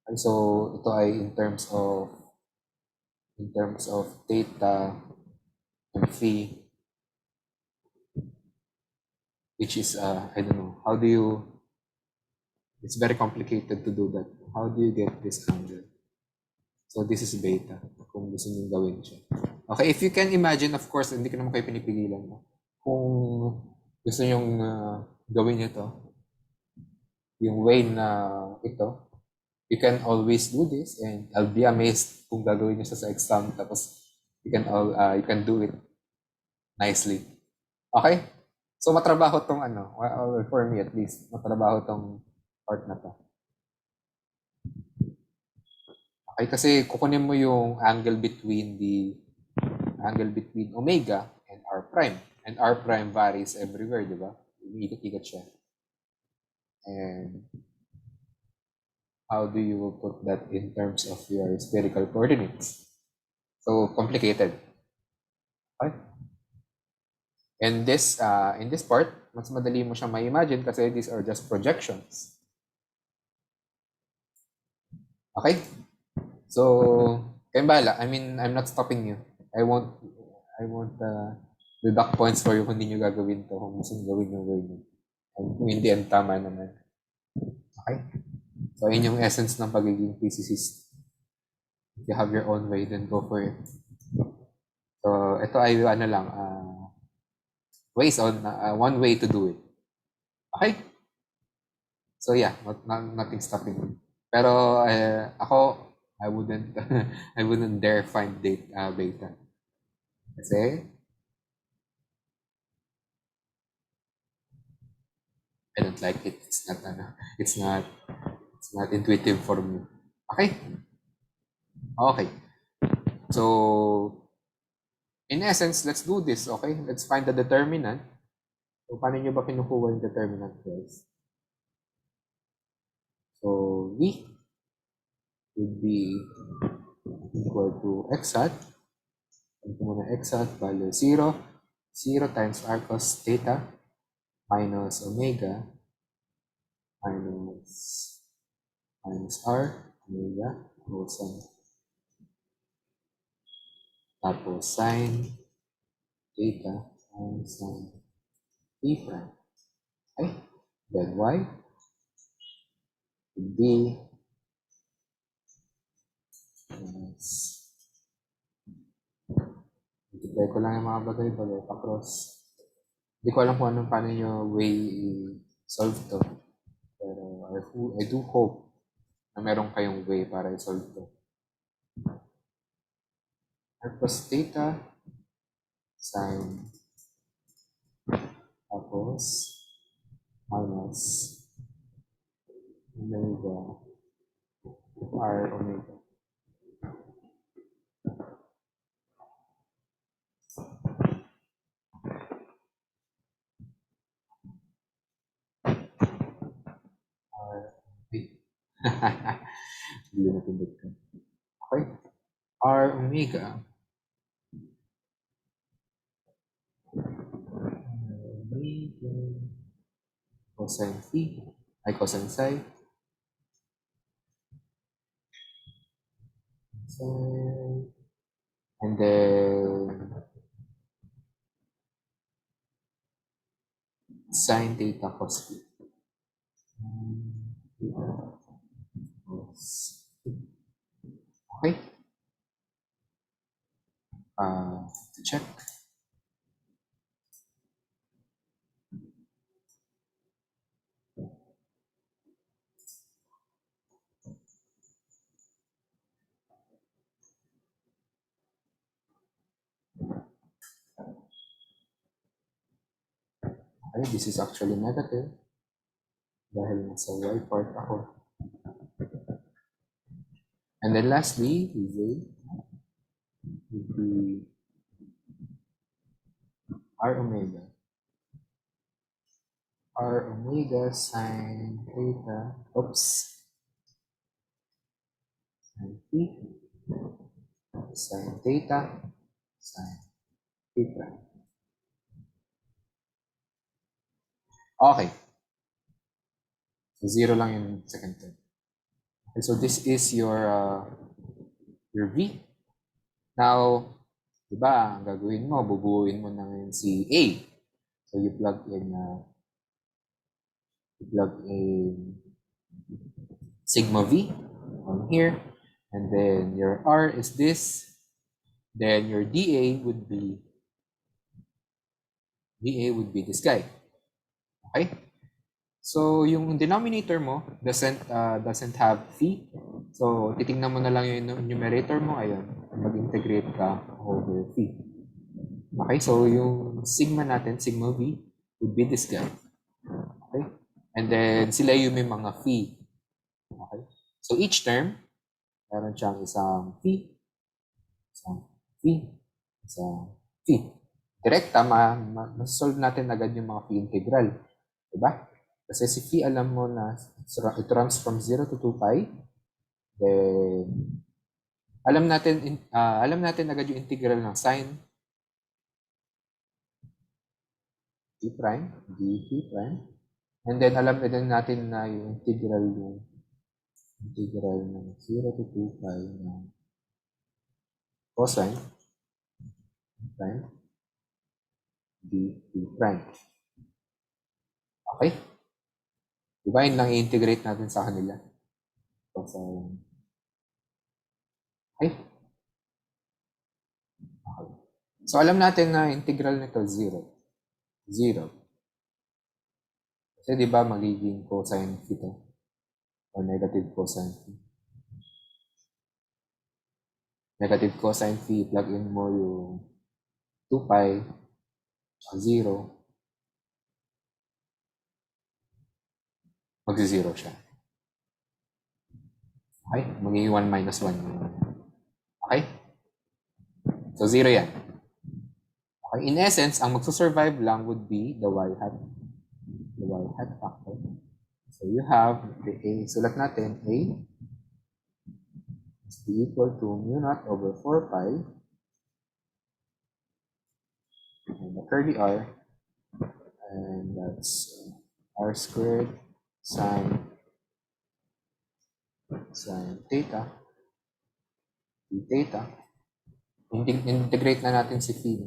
Speaker 1: And so, ito ay in terms of theta and phi, which is, I don't know, it's very complicated to do that. How do you get this angle? So this is beta, kung gusto nyo gawin siya. Okay, if you can imagine, of course, hindi ko naman kayo pinipigilan. No? Kung gusto nyo gawin nyo to, yung way na ito, you can always do this and I'll be amazed kung gagawin nyo siya sa exam tapos you can do it nicely. Okay? So matrabaho tong or for me at least, matrabaho tong part na to. Okay, kasi kukunin mo yung angle between omega and r prime. And r prime varies everywhere, di ba? Umiikot-ikot siya. And how do you put that in terms of your spherical coordinates? So complicated. Okay? And in this part, mas madali mo siyang ma-imagine kasi these are just projections. Okay? So, kayo bahala. I mean, I'm not stopping you. I won't deduct points for you kung hindi nyo gagawin to. Kung gusto nyo gawin yung way nyo. And kung hindi, ang tama naman. Okay? So, yun yung essence ng pagiging physicist. If you have your own way, then go for it. So, ito ay one way to do it. Okay? So, yeah, nothing stopping me. Pero, ako, I wouldn't dare find beta. Kasi, I don't like it. It's not intuitive for me. Okay? Okay. So, in essence, let's do this, okay? Let's find the determinant. So, paano nyo ba kinukuha yung determinant, guys? So, V would be equal to x hat. Ito muna x hat, value 0. 0 times r cos theta minus omega minus r omega cosine. Tapos sine theta times sine t prime. Okay? Then y would be multiply ko lang yung mga bagay-bagay pa-cross. Hindi ko alam kung paano nyo way solve to. Pero I do hope na meron kayong way para i-solve to. R cos theta sine tapos minus omega r omega. Hindi na pindot ka. Okay. R omega. Cosine phi. Ay, cosine psi. And then sine theta cos phi. Okay. To check. Okay, this is actually negative. Dahil nasa y part ako. And then lastly, we will would be R omega. R omega sine theta, sine phi, sine theta, sine phi prime. Okay. So, 0 lang yung second term. Okay, so this is your V. Now, di ba, ang gagawin mo, bubuuin mo na ngayon si A. So you plug in sigma V on here, and then your R is this. Then your dA would be this guy. Okay? So yung denominator mo doesn't have phi. So titingnan mo na lang yung numerator mo, ayun, mag-integrate ka over phi. Okay? So yung sigma natin, sigma V, would be this guy. Okay? And then sila yung may mga phi. Okay? So each term, meron siyang isang phi, isang phi, isang phi. Direkta, ma-solve natin agad yung mga phi integral. Diba? Kasi si phi, alam mo na it runs from 0 to 2 pi. Then, alam natin agad yung integral ng sine d prime, d phi prime. And then, alam na din natin na yung integral ng 0 to 2 pi ng cosine prime d phi prime. Okay? Diba yun lang i-integrate natin sa kanila? Okay? So alam natin na integral nito 0. 0. Kasi diba magiging cosine phi ito? O negative cosine phi. Negative cosine phi, plug in mo yung 2 pi, 0. Mag-0 siya. Okay? Magiging 1 minus 1. Okay? So 0 yan. Okay? In essence, ang magsusurvive lang would be the y hat. The y hat factor. So you have the A. Sulat natin, A is equal to mu naught over 4 pi. And the curly R. And that's R squared sine theta, d theta. Integrate na natin si phi.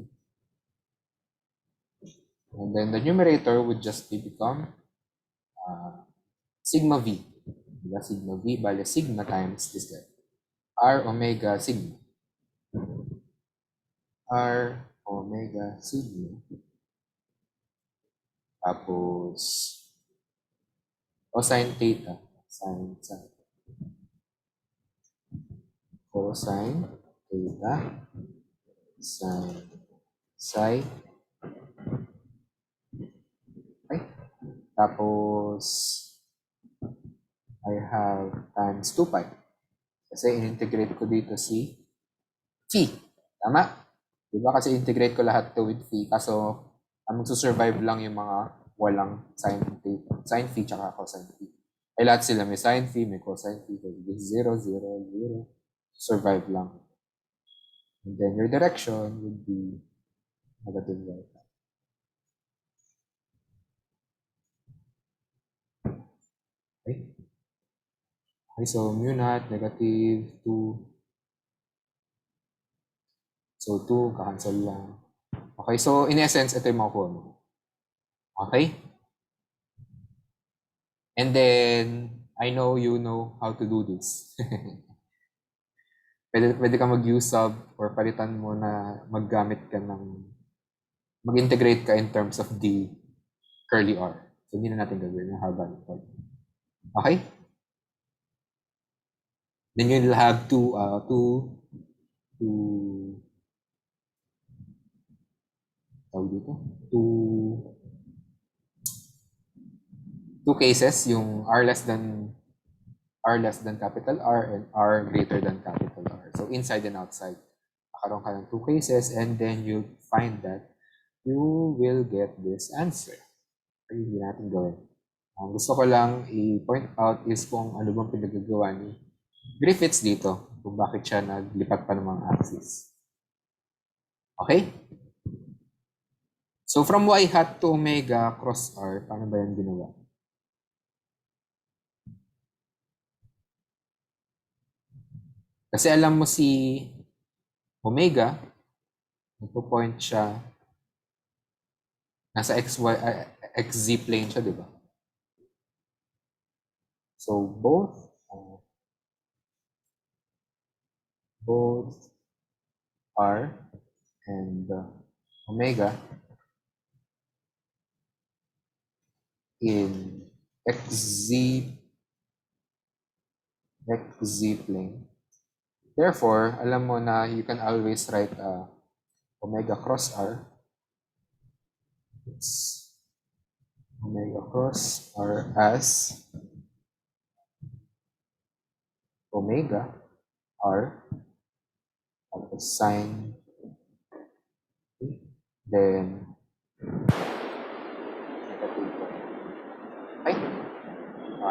Speaker 1: And then the numerator would just become sigma v. Diba? Sigma v, bale sigma times this guy. R omega sigma. R omega sigma. Tapos cosine theta. Sine. Cosine theta. Sine. Psi. Okay. Tapos I have times 2 pi. Kasi in-integrate ko dito si phi. Tama? Diba? Kasi integrate ko lahat to with phi. Kaso, ang magsusurvive lang yung mga walang sine phi tsaka cosine phi. Ay lahat sila may sine phi, may cosine phi. So, 0, 0, 0. Survive lang. And then your direction would be negative y. Okay? Okay, so mu naught, negative 2. So 2, cancel lang. Okay, so in essence, ito yung makukuha mo. Okay? And then, I know you know how to do this. pwede ka mag-use sub or palitan mo na maggamit ka mag-integrate ka in terms of the curly R. So, hindi na natin gagawin yung haba nito. Okay? Then you'll have two cases, yung R less than capital R and R greater than capital R. So inside and outside. Magkakaroon ka ng two cases and then you find that you will get this answer. Ay, hindi natin gawin. Ang gusto ko lang i-point out is kung ano bang pinagagawa ni Griffiths dito, kung bakit siya naglipat pa ng mga axis. Okay? So from y hat to omega cross r, paano ba yan ginawa? Kasi alam mo si omega, nagpo-point siya, nasa xz plane siya, di ba? So both r and omega in xz plane. Therefore, alam mo na you can always write omega cross r. It's omega cross r as omega r tapos sine then okay.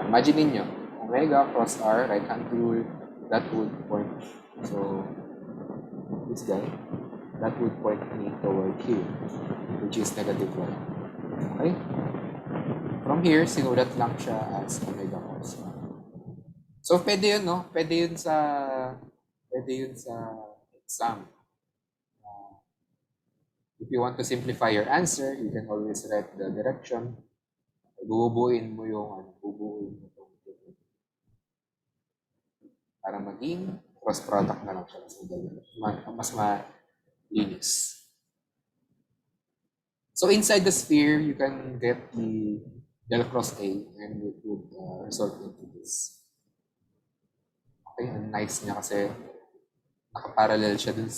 Speaker 1: Imagine ninyo, omega cross r, right hand rule, that would point, so this guy, that would point me toward here, which is negative 1. Okay? From here, sinulat lang siya as omega cross r. So, pwede yun, no? Pwede yun sa exam. If you want to simplify your answer, you can always write the direction. Bubuuin mo yung para maging cross product na lang siya. Mas malinis. So inside the sphere, you can get the del cross A and it would result into this. Okay, and nice niya kasi nakaparallel siya dun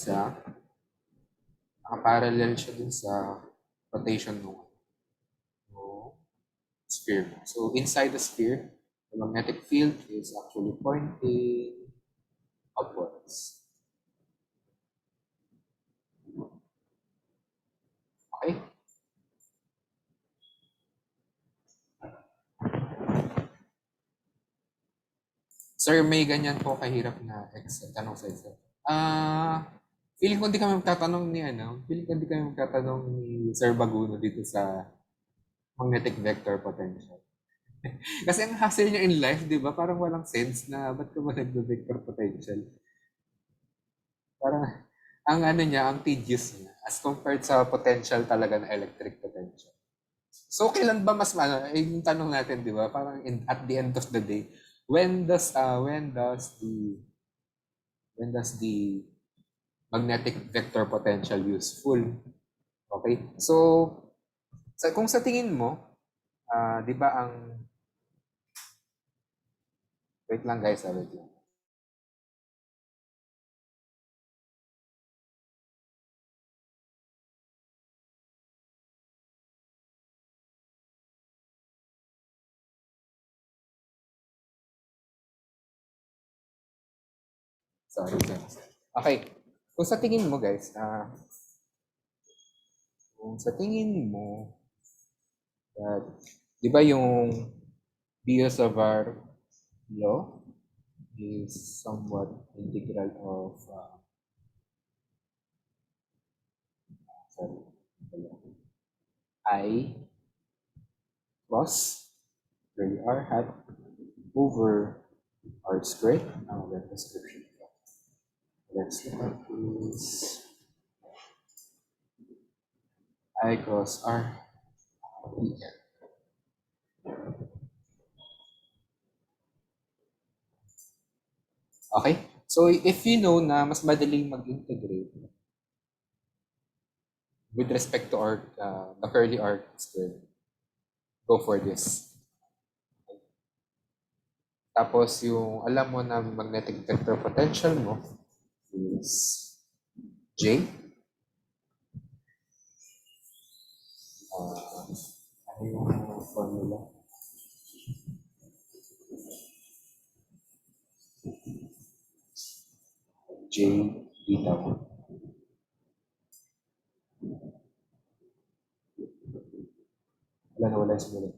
Speaker 1: sa rotation ng sphere. So inside the sphere, the magnetic field is actually pointing upwards. Okay? Sir, may ganyan po kahirap na tanong sa exam. Feeling ko hindi kami magtatanong ni Sir Baguno dito sa magnetic vector potential. Kasi ang hassle niya in life, di ba? Parang walang sense na ba't ka ba nagbe-vector potential? Parang ang tedious niya as compared sa potential talaga na electric potential. So, kailan ba mas yung tanong natin, di ba? Parang at the end of the day, when does the magnetic vector potential useful? Okay? So, kung sa tingin mo, di ba wait lang guys, wait lang. Sorry. Okay. Kung sa tingin mo guys, di ba yung Biot-Savart law is somewhat integral of I cross really r hat over r squared. Now that description. Let's look at this. I cross r. Okay? So, if you know na mas madaling mag-integrate with respect to the curly arc square, go for this. Okay. Tapos, yung alam mo na magnetic vector potential mo is J. Ano yung formula? J beta 1. Wala yung sinulat.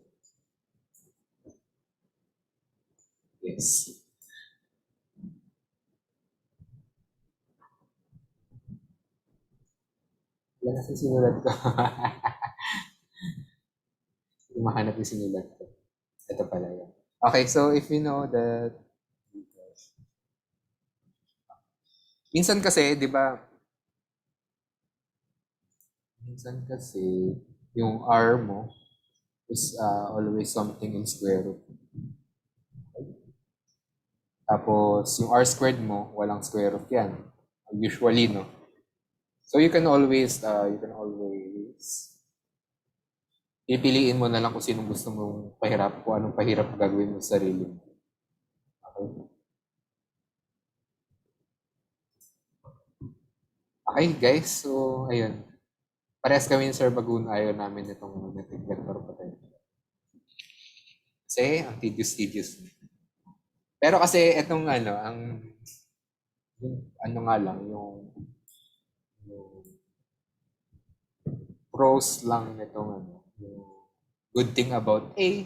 Speaker 1: Yes. Wala kasi sinulat ko. Mahanap yung sinulat ko. Ito pala yan. Okay, so if you know that minsan kasi, di ba, minsan kasi yung R mo is always something in square root. Tapos yung R squared mo, walang square root yan. Usually, no? So you can always pipiliin mo na lang kung sinong gusto mong pahirap, kung anong pahirap gagawin mo sa sarili mo. Okay? Okay, guys. So, ayun. Parehas kami ni Sir Bagun, ayaw namin itong magnetic vector potential. Kasi, ang tedious. Pero kasi, itong yung pros lang nitong yung good thing about A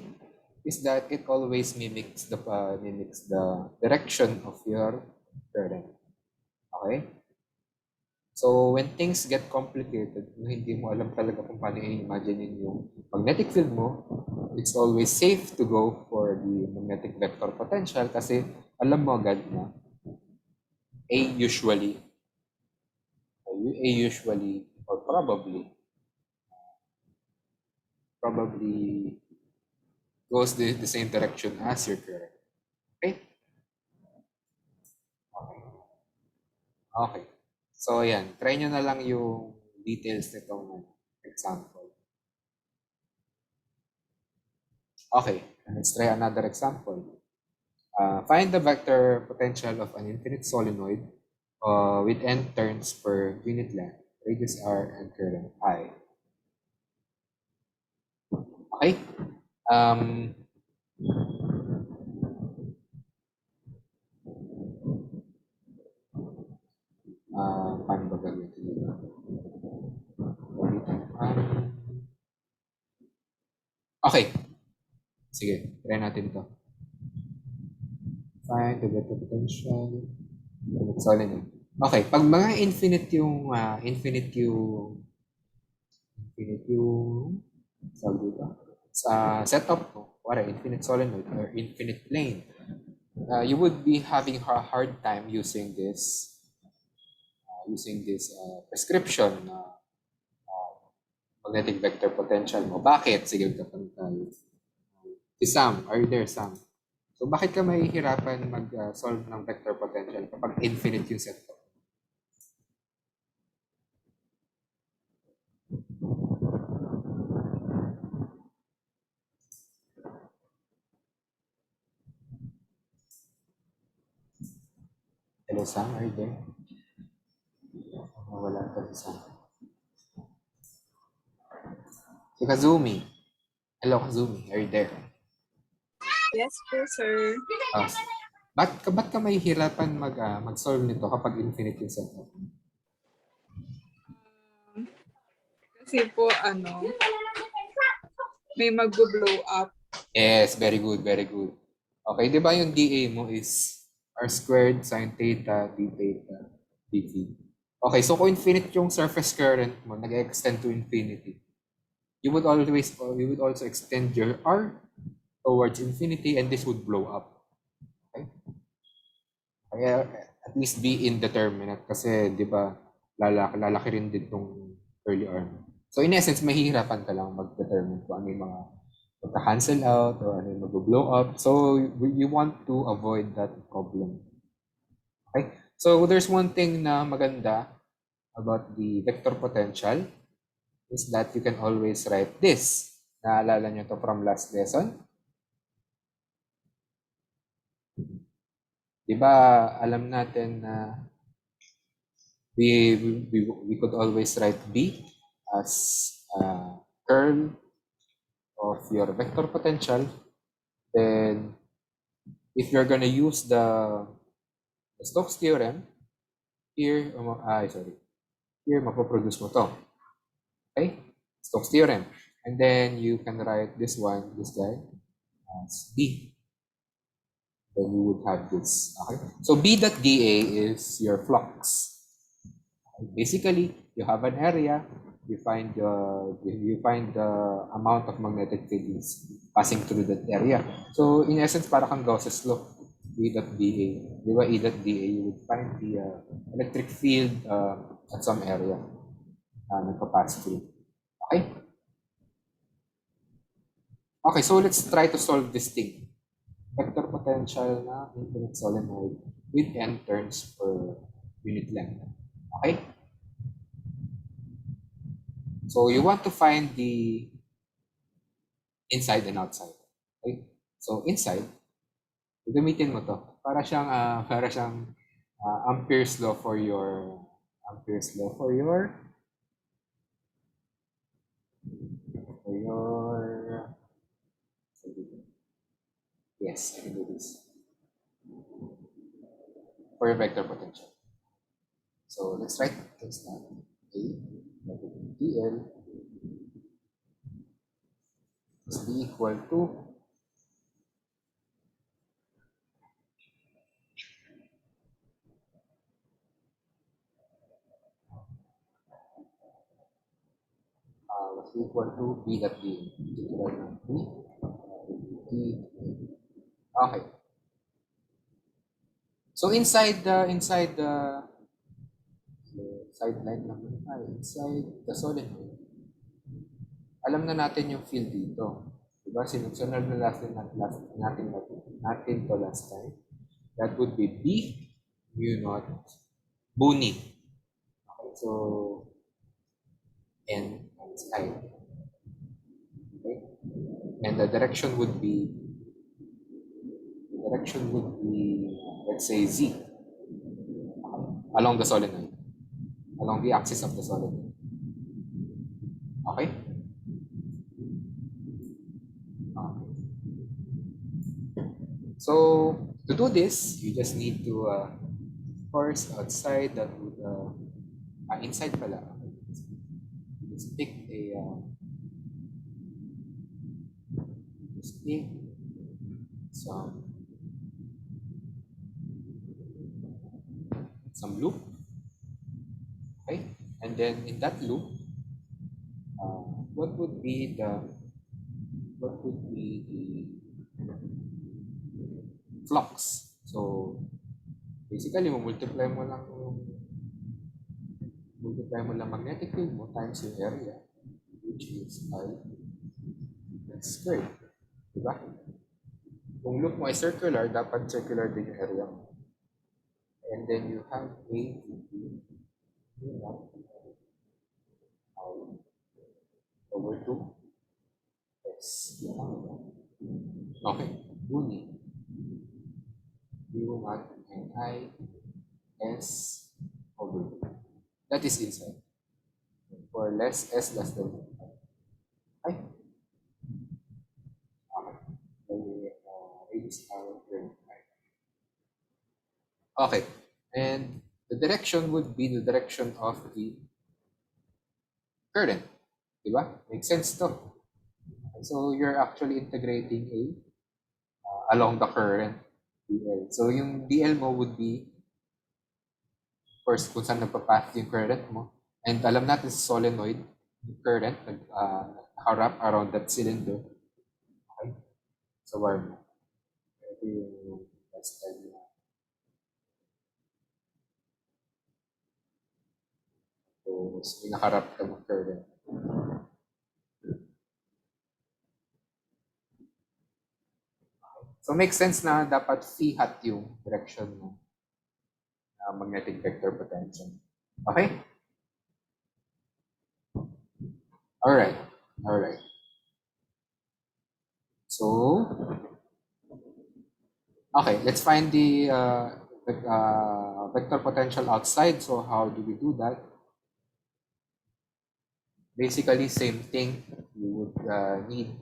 Speaker 1: is that it always mimics the direction of your current. Okay? So, when things get complicated, hindi mo alam talaga kung paano i-imagine yung magnetic field mo, it's always safe to go for the magnetic vector potential kasi alam mo agad na A usually or probably goes the same direction as your current. Okay? Okay. So, ayan. Try nyo na lang yung details nitong example. Okay. Let's try another example. Find the vector potential of an infinite solenoid with n turns per unit length, radius r, and current I. Okay? Paano ba gagawin ito? Okay. Sige, try natin to. Find the vector potential. Solenoid. Okay, pag mga infinite yung sa setup mo, wala, infinite solenoid or infinite plane, you would be having a hard time using this prescription na magnetic vector potential mo. Bakit? Sige, tatanong tayo. Si Sam, are you there, Sam? So, bakit ka mahihirapan mag-solve ng vector potential kapag infinite yung setup? Hello, Sam, are you there? Wala ka si Sam. Si Kazumi. Hello, Kazumi, are you there?
Speaker 6: Yes po, sir.
Speaker 1: Ba't ka mahihirapan mag-solve nito kapag infinite yung setup?
Speaker 6: Kasi po, may mag-blow up.
Speaker 1: Yes, very good, very good. Okay, di ba yung dA mo is r squared sine theta d theta dt. Okay, so kung infinite yung surface current mo, nag-extend to infinity, you would also extend your r towards infinity and this would blow up. Okay? Kaya at least be indeterminate kasi di ba lalaki rin din tong early arm. So in essence, mahihirapan ka lang mag-determine kung ano yung mga magka-cancel out or ano yung mag-blow up. So you want to avoid that problem. Okay? So there's one thing na maganda about the vector potential is that you can always write this. Naalala nyo to from last lesson? Diba, alam natin na we could always write B as curl of your vector potential. Then, if you're gonna use the Stokes theorem, here mapoproduce mo to. Okay? Stokes theorem. And then you can write this guy, as B. Then you would have this. Okay. So B.dA is your flux. Basically, you have an area, you find the amount of magnetic field is passing through that area. So in essence, para kang Gauss's law, E.dA. Di ba, E.dA, you would find the electric field at some area na nagpa-pass through. Okay? Okay, so let's try to solve this thing. Vector potential na infinite solenoid with n turns per unit length. Okay? So you want to find the inside and outside. Okay? So inside, gamitin mo to. Para siyang Ampere's law for your yes, I can do this. For your vector potential. So let's write this down. A dl is B equal to B dot D. Okay. So inside the sideline naman tayo, inside the solenoid, alam na natin yung field dito. Diba? Sinunod na natin to last time. That would be B mu naught Boonie. Okay, so N times I. Okay? And the direction would be let's say Z. Along the solenoid. Along the axis of the solenoid. Okay? So to do this, you just need to, of course, outside that would, inside pala. Just pick some loop. Okay, and then in that loop, what would be the flux? So basically, multiply mo lang magnetic field mo times yung area, which is I squared. Diba? Kung loop mo ay circular, dapat circular din yung area mo. And then you have A over 2 S. Okay. Boonie. U naught and I S over 2. That is inside. For less S less than 1. Okay. Okay. And the direction would be the direction of the current. Diba? Makes sense to. So you're actually integrating along the current DL. So yung DL mo would be first kung saan nagpapath yung current mo. And alam natin sa solenoid, yung current harap around that cylinder. Okay? So wire mo. Ito yung last time na. So nakaharap ka ng current. So makes sense na dapat phi hat yung direction ng magnetic vector potential. Okay? Alright. So, okay, let's find the vector potential outside. So how do we do that? Basically, same thing. You would need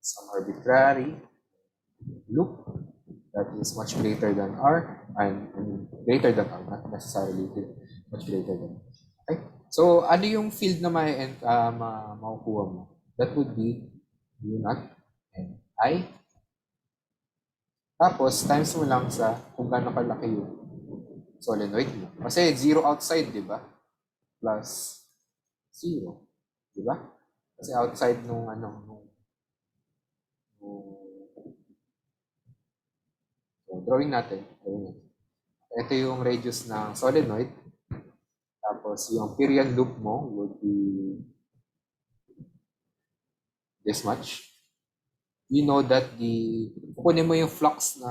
Speaker 1: some arbitrary loop that is much greater than R and greater than R, not necessarily much greater than R. Okay? So, ano yung field na makukuha mo? That would be U naught and I. Tapos, times mo lang sa kung gaano kalaki yung solenoid mo. Kasi 0 outside, di ba? Plus 0. Di ba? Kasi outside nung so, drawing natin. Ito yung radius ng solenoid. Tapos, yung period loop mo would be this much. You know that kukunin mo yung flux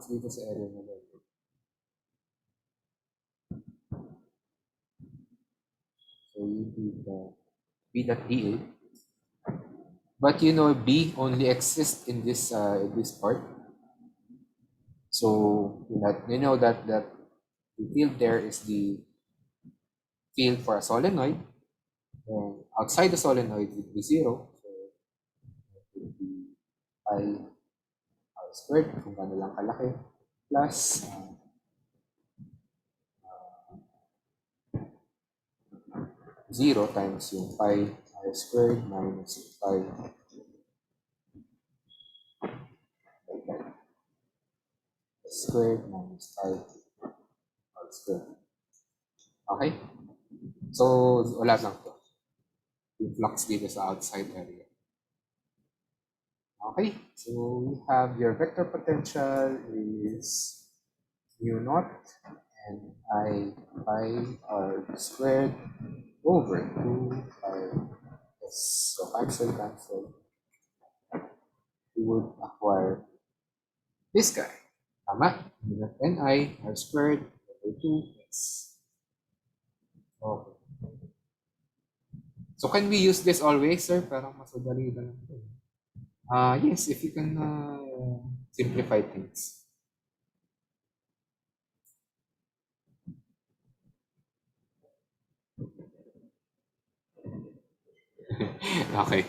Speaker 1: dito sa area na doon. So, you do the B dot dA. But you know, B only exists in this part. So, you know that the field there is the field for a solenoid. And outside the solenoid would be 0. So, it would be I R squared, kung gaano lang kalaki, plus 0 times yung pi r squared minus pi squared minus pi r squared. Okay? So, wala lang to. Yung flux dito sa outside area. Okay? So, we have your vector potential is mu naught and I pi r squared over 2 pi s. So, cancel. We would acquire this guy. Tama? Ni r squared over 2s. Okay. So, can we use this always, sir? Parang mas madali na lang ito. Yes, if you can simplify things. Okay.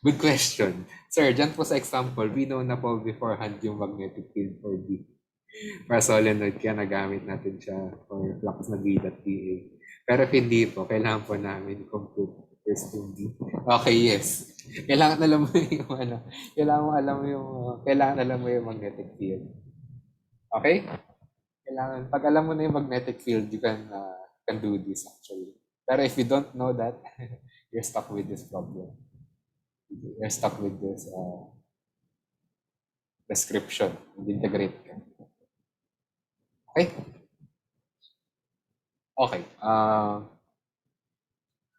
Speaker 1: Good question. Sir, dyan po sa example, we know na po beforehand yung magnetic field for B. Para solenoid, kaya nagamit natin siya for flux na B dot dA. Pero if hindi po, kailangan po namin compute first yung B. Okay, yes. Kailangan alam mo yung kailangan alam mo yung magnetic field. Okay? Pag alam mo na yung magnetic field, you can do this actually. Pero if you don't know that, you're stuck with this problem. You're stuck with this description. Integrate ka. Okay? Okay.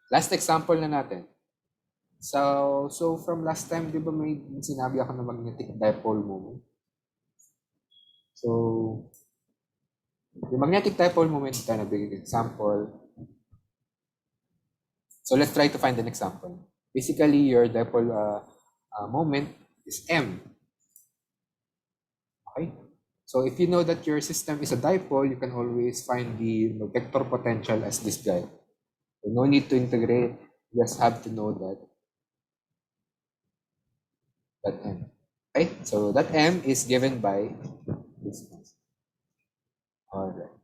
Speaker 1: Last example na natin. So from last time, di ba may sinabi ako na magnetic dipole moment? So, the magnetic dipole moment, kind of big example. So let's try to find an example. Basically, your dipole moment is M. Okay? So if you know that your system is a dipole, you can always find the vector potential as this guy. So no need to integrate. You just have to know that M. Okay? So that M is given by this one. Alright.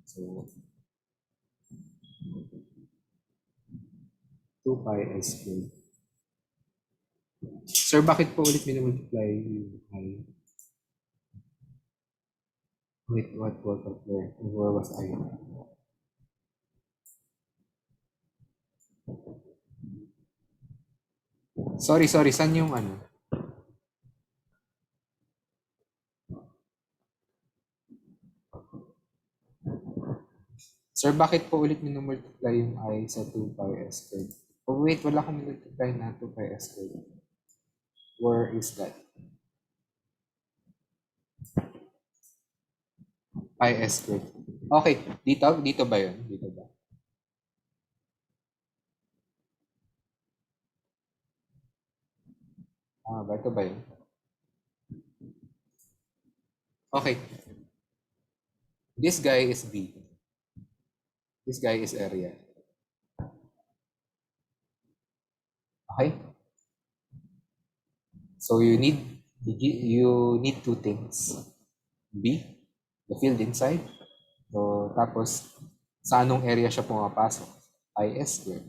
Speaker 1: So 2 pi s squared. Sir, bakit po ulit minimultiply yung I? Wait, what was up there? Where was I? Sorry. Saan yung ano? Sir, bakit po ulit minumultiply yung I sa 2 pi s squared? Oh wait, wala akong minultiply na 2 pi s squared. Where is that? Pi s squared. Okay, dito ba yun? Dito ba? Ito ba yun? Okay. This guy is B. This guy is area. Okay? So you need two things. B, the field inside. So tapos sa anong area siya pumapasok? Pi s squared.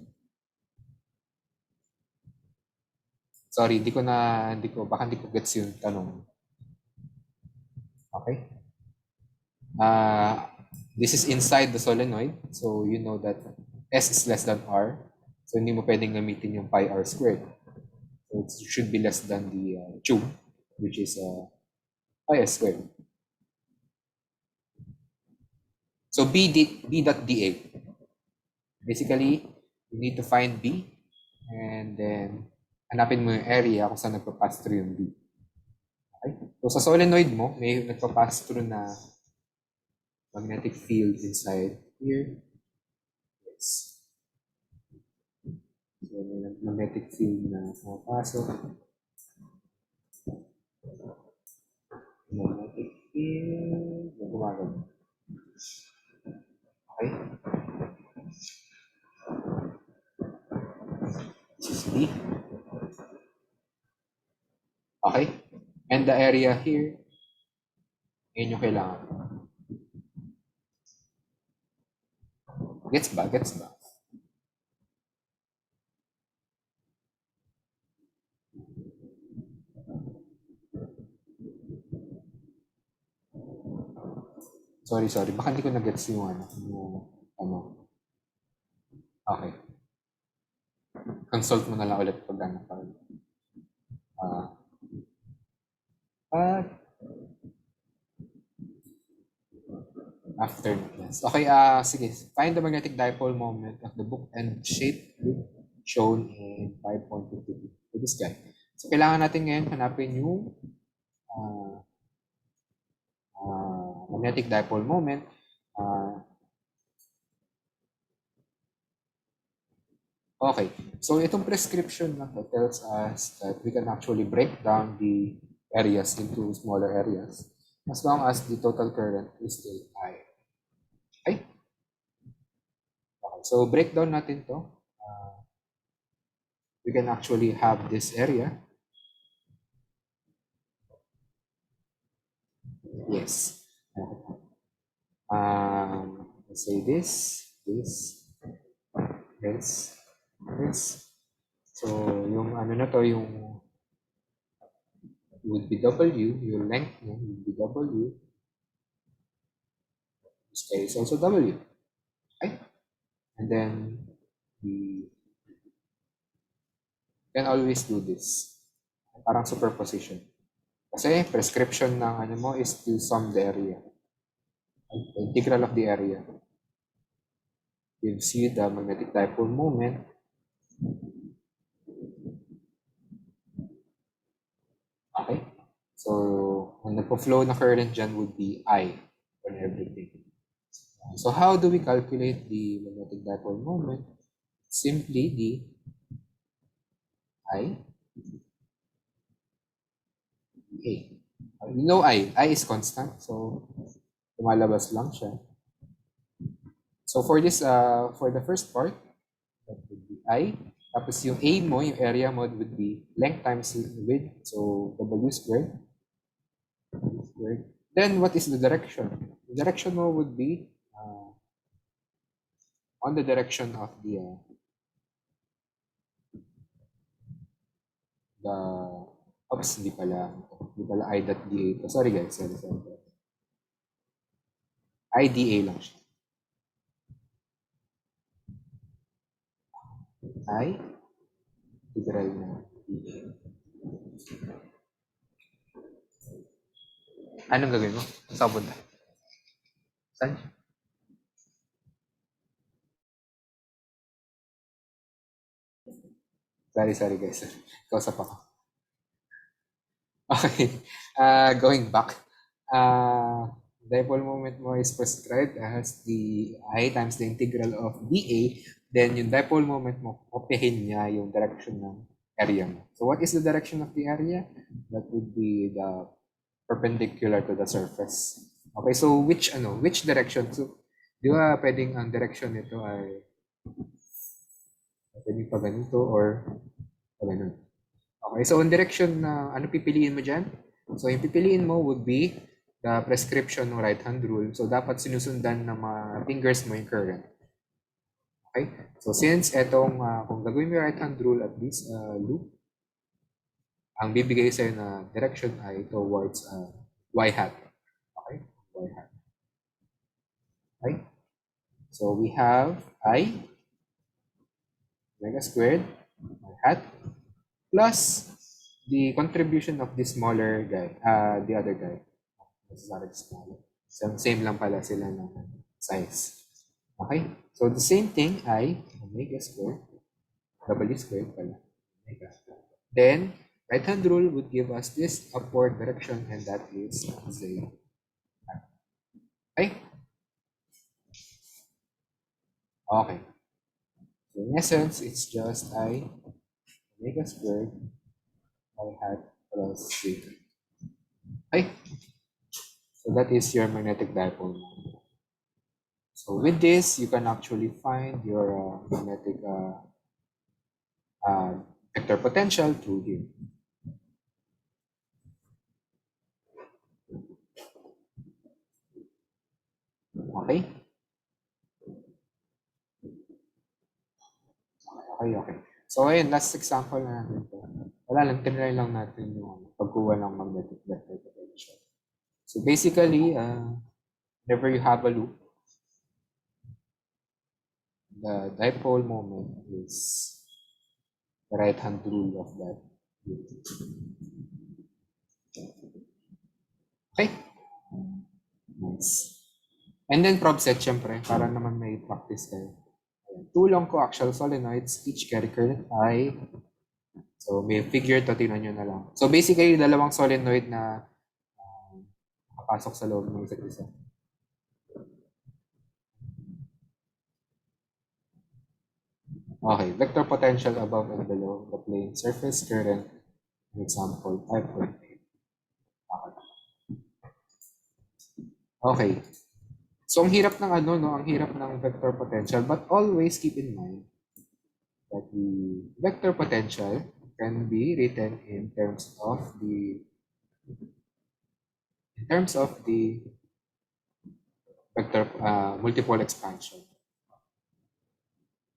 Speaker 1: Sorry, baka hindi ko gets yung tanong. Okay? This is inside the solenoid, so you know that S is less than R. So hindi mo pwedeng gamitin yung pi R squared. So it should be less than the tube, which is pi S squared. So B dot dA. Basically, you need to find B and then hanapin mo yung area kung saan nagpa-pass through yung B. Okay? So sa solenoid mo, may nagpa-pass through na magnetic field inside here. Yes. So may magnetic field na pumapasok. Magnetic field na gumagano. Okay? This is B. Okay? And the area here, yun yung kailangan. Gets ba? Gets ba? Sorry. Baka hindi ko na-gets yung ano. Okay. Consult mo na lang ulit pag ano pa. After yes. Okay, sige. Find the magnetic dipole moment of the bookend shaped loop shown in 5.52. So this guy. So kailangan natin ngayon hanapin yung magnetic dipole moment. Okay, so itong prescription na to tells us that we can actually break down the areas into smaller areas as long as the total current is still I. Okay? Okay, so breakdown natin to. We can actually have this area. Yes. Let's say this. So yung ano na to, yung would be W, yung length niya would be W. This guy is also W. Okay? And then we can always do this. Parang superposition. Kasi prescription ng ano mo is to sum the area. The integral of the area gives you the magnetic dipole moment. Okay? So, ang nagpo-flow na current dyan would be I on everything. So, how do we calculate the magnetic dipole moment? Simply the I. You know I is constant, so lumalabas lang siya. So for this, for the first part, that would be I. Tapos yung A mo, yung area mo would be length times width, so W squared. Then what is the direction? The direction mo would be on the direction of the oops, hindi pala I dot dA. Sorry guys, sorry. IDA lang siya. I integral na dA. Anong gagawin mo? Saan punta? Saan? Sorry guys. Kausap ako. Okay. Going back. Dipole moment mo is prescribed as the I times the integral of dA. Then yung dipole moment mo, kopyahin niya yung direction ng area mo. So what is the direction of the area? That would be the perpendicular to the surface. Okay, so which direction? So, di ba pwedeng ang direction nito ay pwedeng pa ganito or pa ganun. Okay, so ang direction na ano pipiliin mo dyan? So yung pipiliin mo would be the prescription ng right hand rule. So dapat sinusundan ng mga fingers mo yung current. Okay, so since etong kung gagawin mo yung right hand rule at this loop, ang bibigay sa'yo na direction ay towards y hat. Okay? Y hat. Okay? So we have I omega squared y hat plus the contribution of the smaller guy, the other guy. This is not smaller. So same lang pala sila ng size. Okay? So the same thing ay omega squared, W squared pala. Omega. Then, right hand rule would give us this upward direction and that is z. Okay? Okay. So in essence, it's just I omega squared y hat plus z. Okay? So that is your magnetic dipole. So with this, you can actually find your magnetic vector potential through here. Okay? Okay. So ayun, last example na natin ito. Wala lang, tinry lang natin yung pagkuha ng magnetic vector potential. So basically, whenever you have a loop, the dipole moment is the right-hand rule of that loop. Okay? Nice. And then prob set, syempre, para naman may practice kayo. Tulong ko actual solenoids, each carry current I. So may figure to, tingnan nyo na lang. So basically, dalawang solenoid na nakapasok sa loob ng isa't isa. Okay, vector potential above and below the plane surface current, an example 5.8. Okay. So ang hirap ng ang hirap ng vector potential, but always keep in mind that the vector potential can be written in terms of the vector multiple expansion.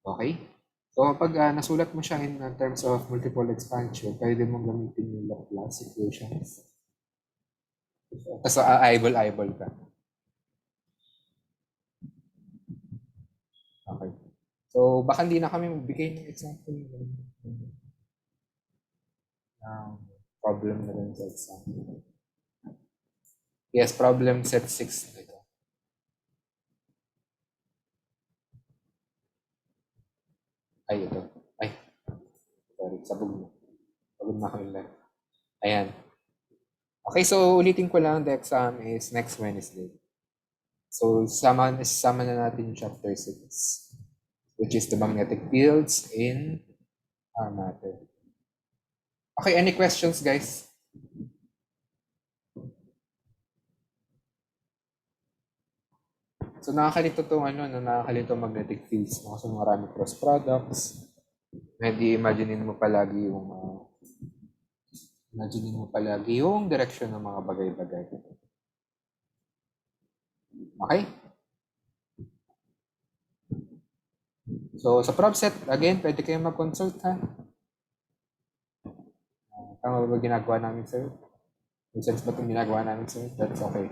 Speaker 1: Okay? So pag nasulat mo siya in terms of multiple expansion, pwede mong gamitin yung Laplace equations. Tapos eyeball ka. Okay. So baka hindi na kami magbigay ng example ng problem na rin sa example. Yes, problem set 6 ito. Ay, ito. Ay, sorry, sabog na. Sabog na kami lang. Ayan. Okay, so ulitin ko lang, the exam is next Wednesday. So, sama na natin yung chapter 6, which is the magnetic fields in matter. Okay, any questions, guys? So, nakakalito itong nakakalito magnetic fields. Kasi marami cross products. Hindi imaginein mo palagi yung direction ng mga bagay-bagay. Okay? So, sa prob set, again, pwede kayong mag-consult, ha? Tama ba ginagawa namin, sir? Yung sense ba itong ginagawa namin, sir? That's okay.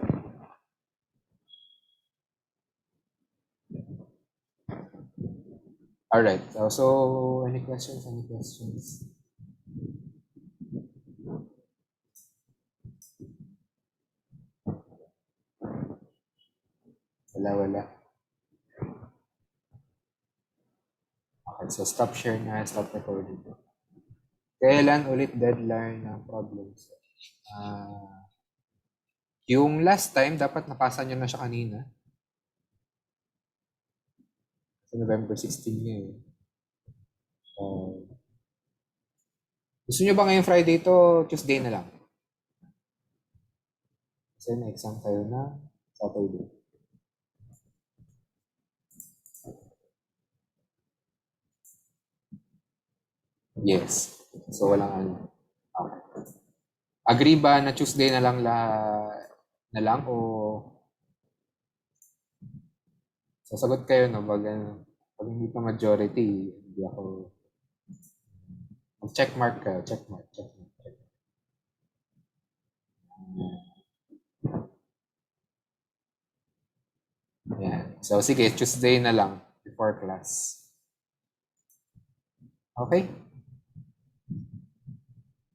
Speaker 1: Alright. So, any questions? Wala. Okay, so stop share na, stop recording. Kailan ulit deadline ng problems? Yung last time, dapat napasa nyo na siya kanina. So, November 16 niya eh. Gusto nyo ba ngayong Friday to Tuesday na lang? Kasi may exam tayo na Saturday. Yes. So, walang Okay. Agree ba na Tuesday na lang o sasagot kayo pag hindi pa majority, hindi ako checkmark kayo, checkmark. So, sige, Tuesday na lang before class. Okay?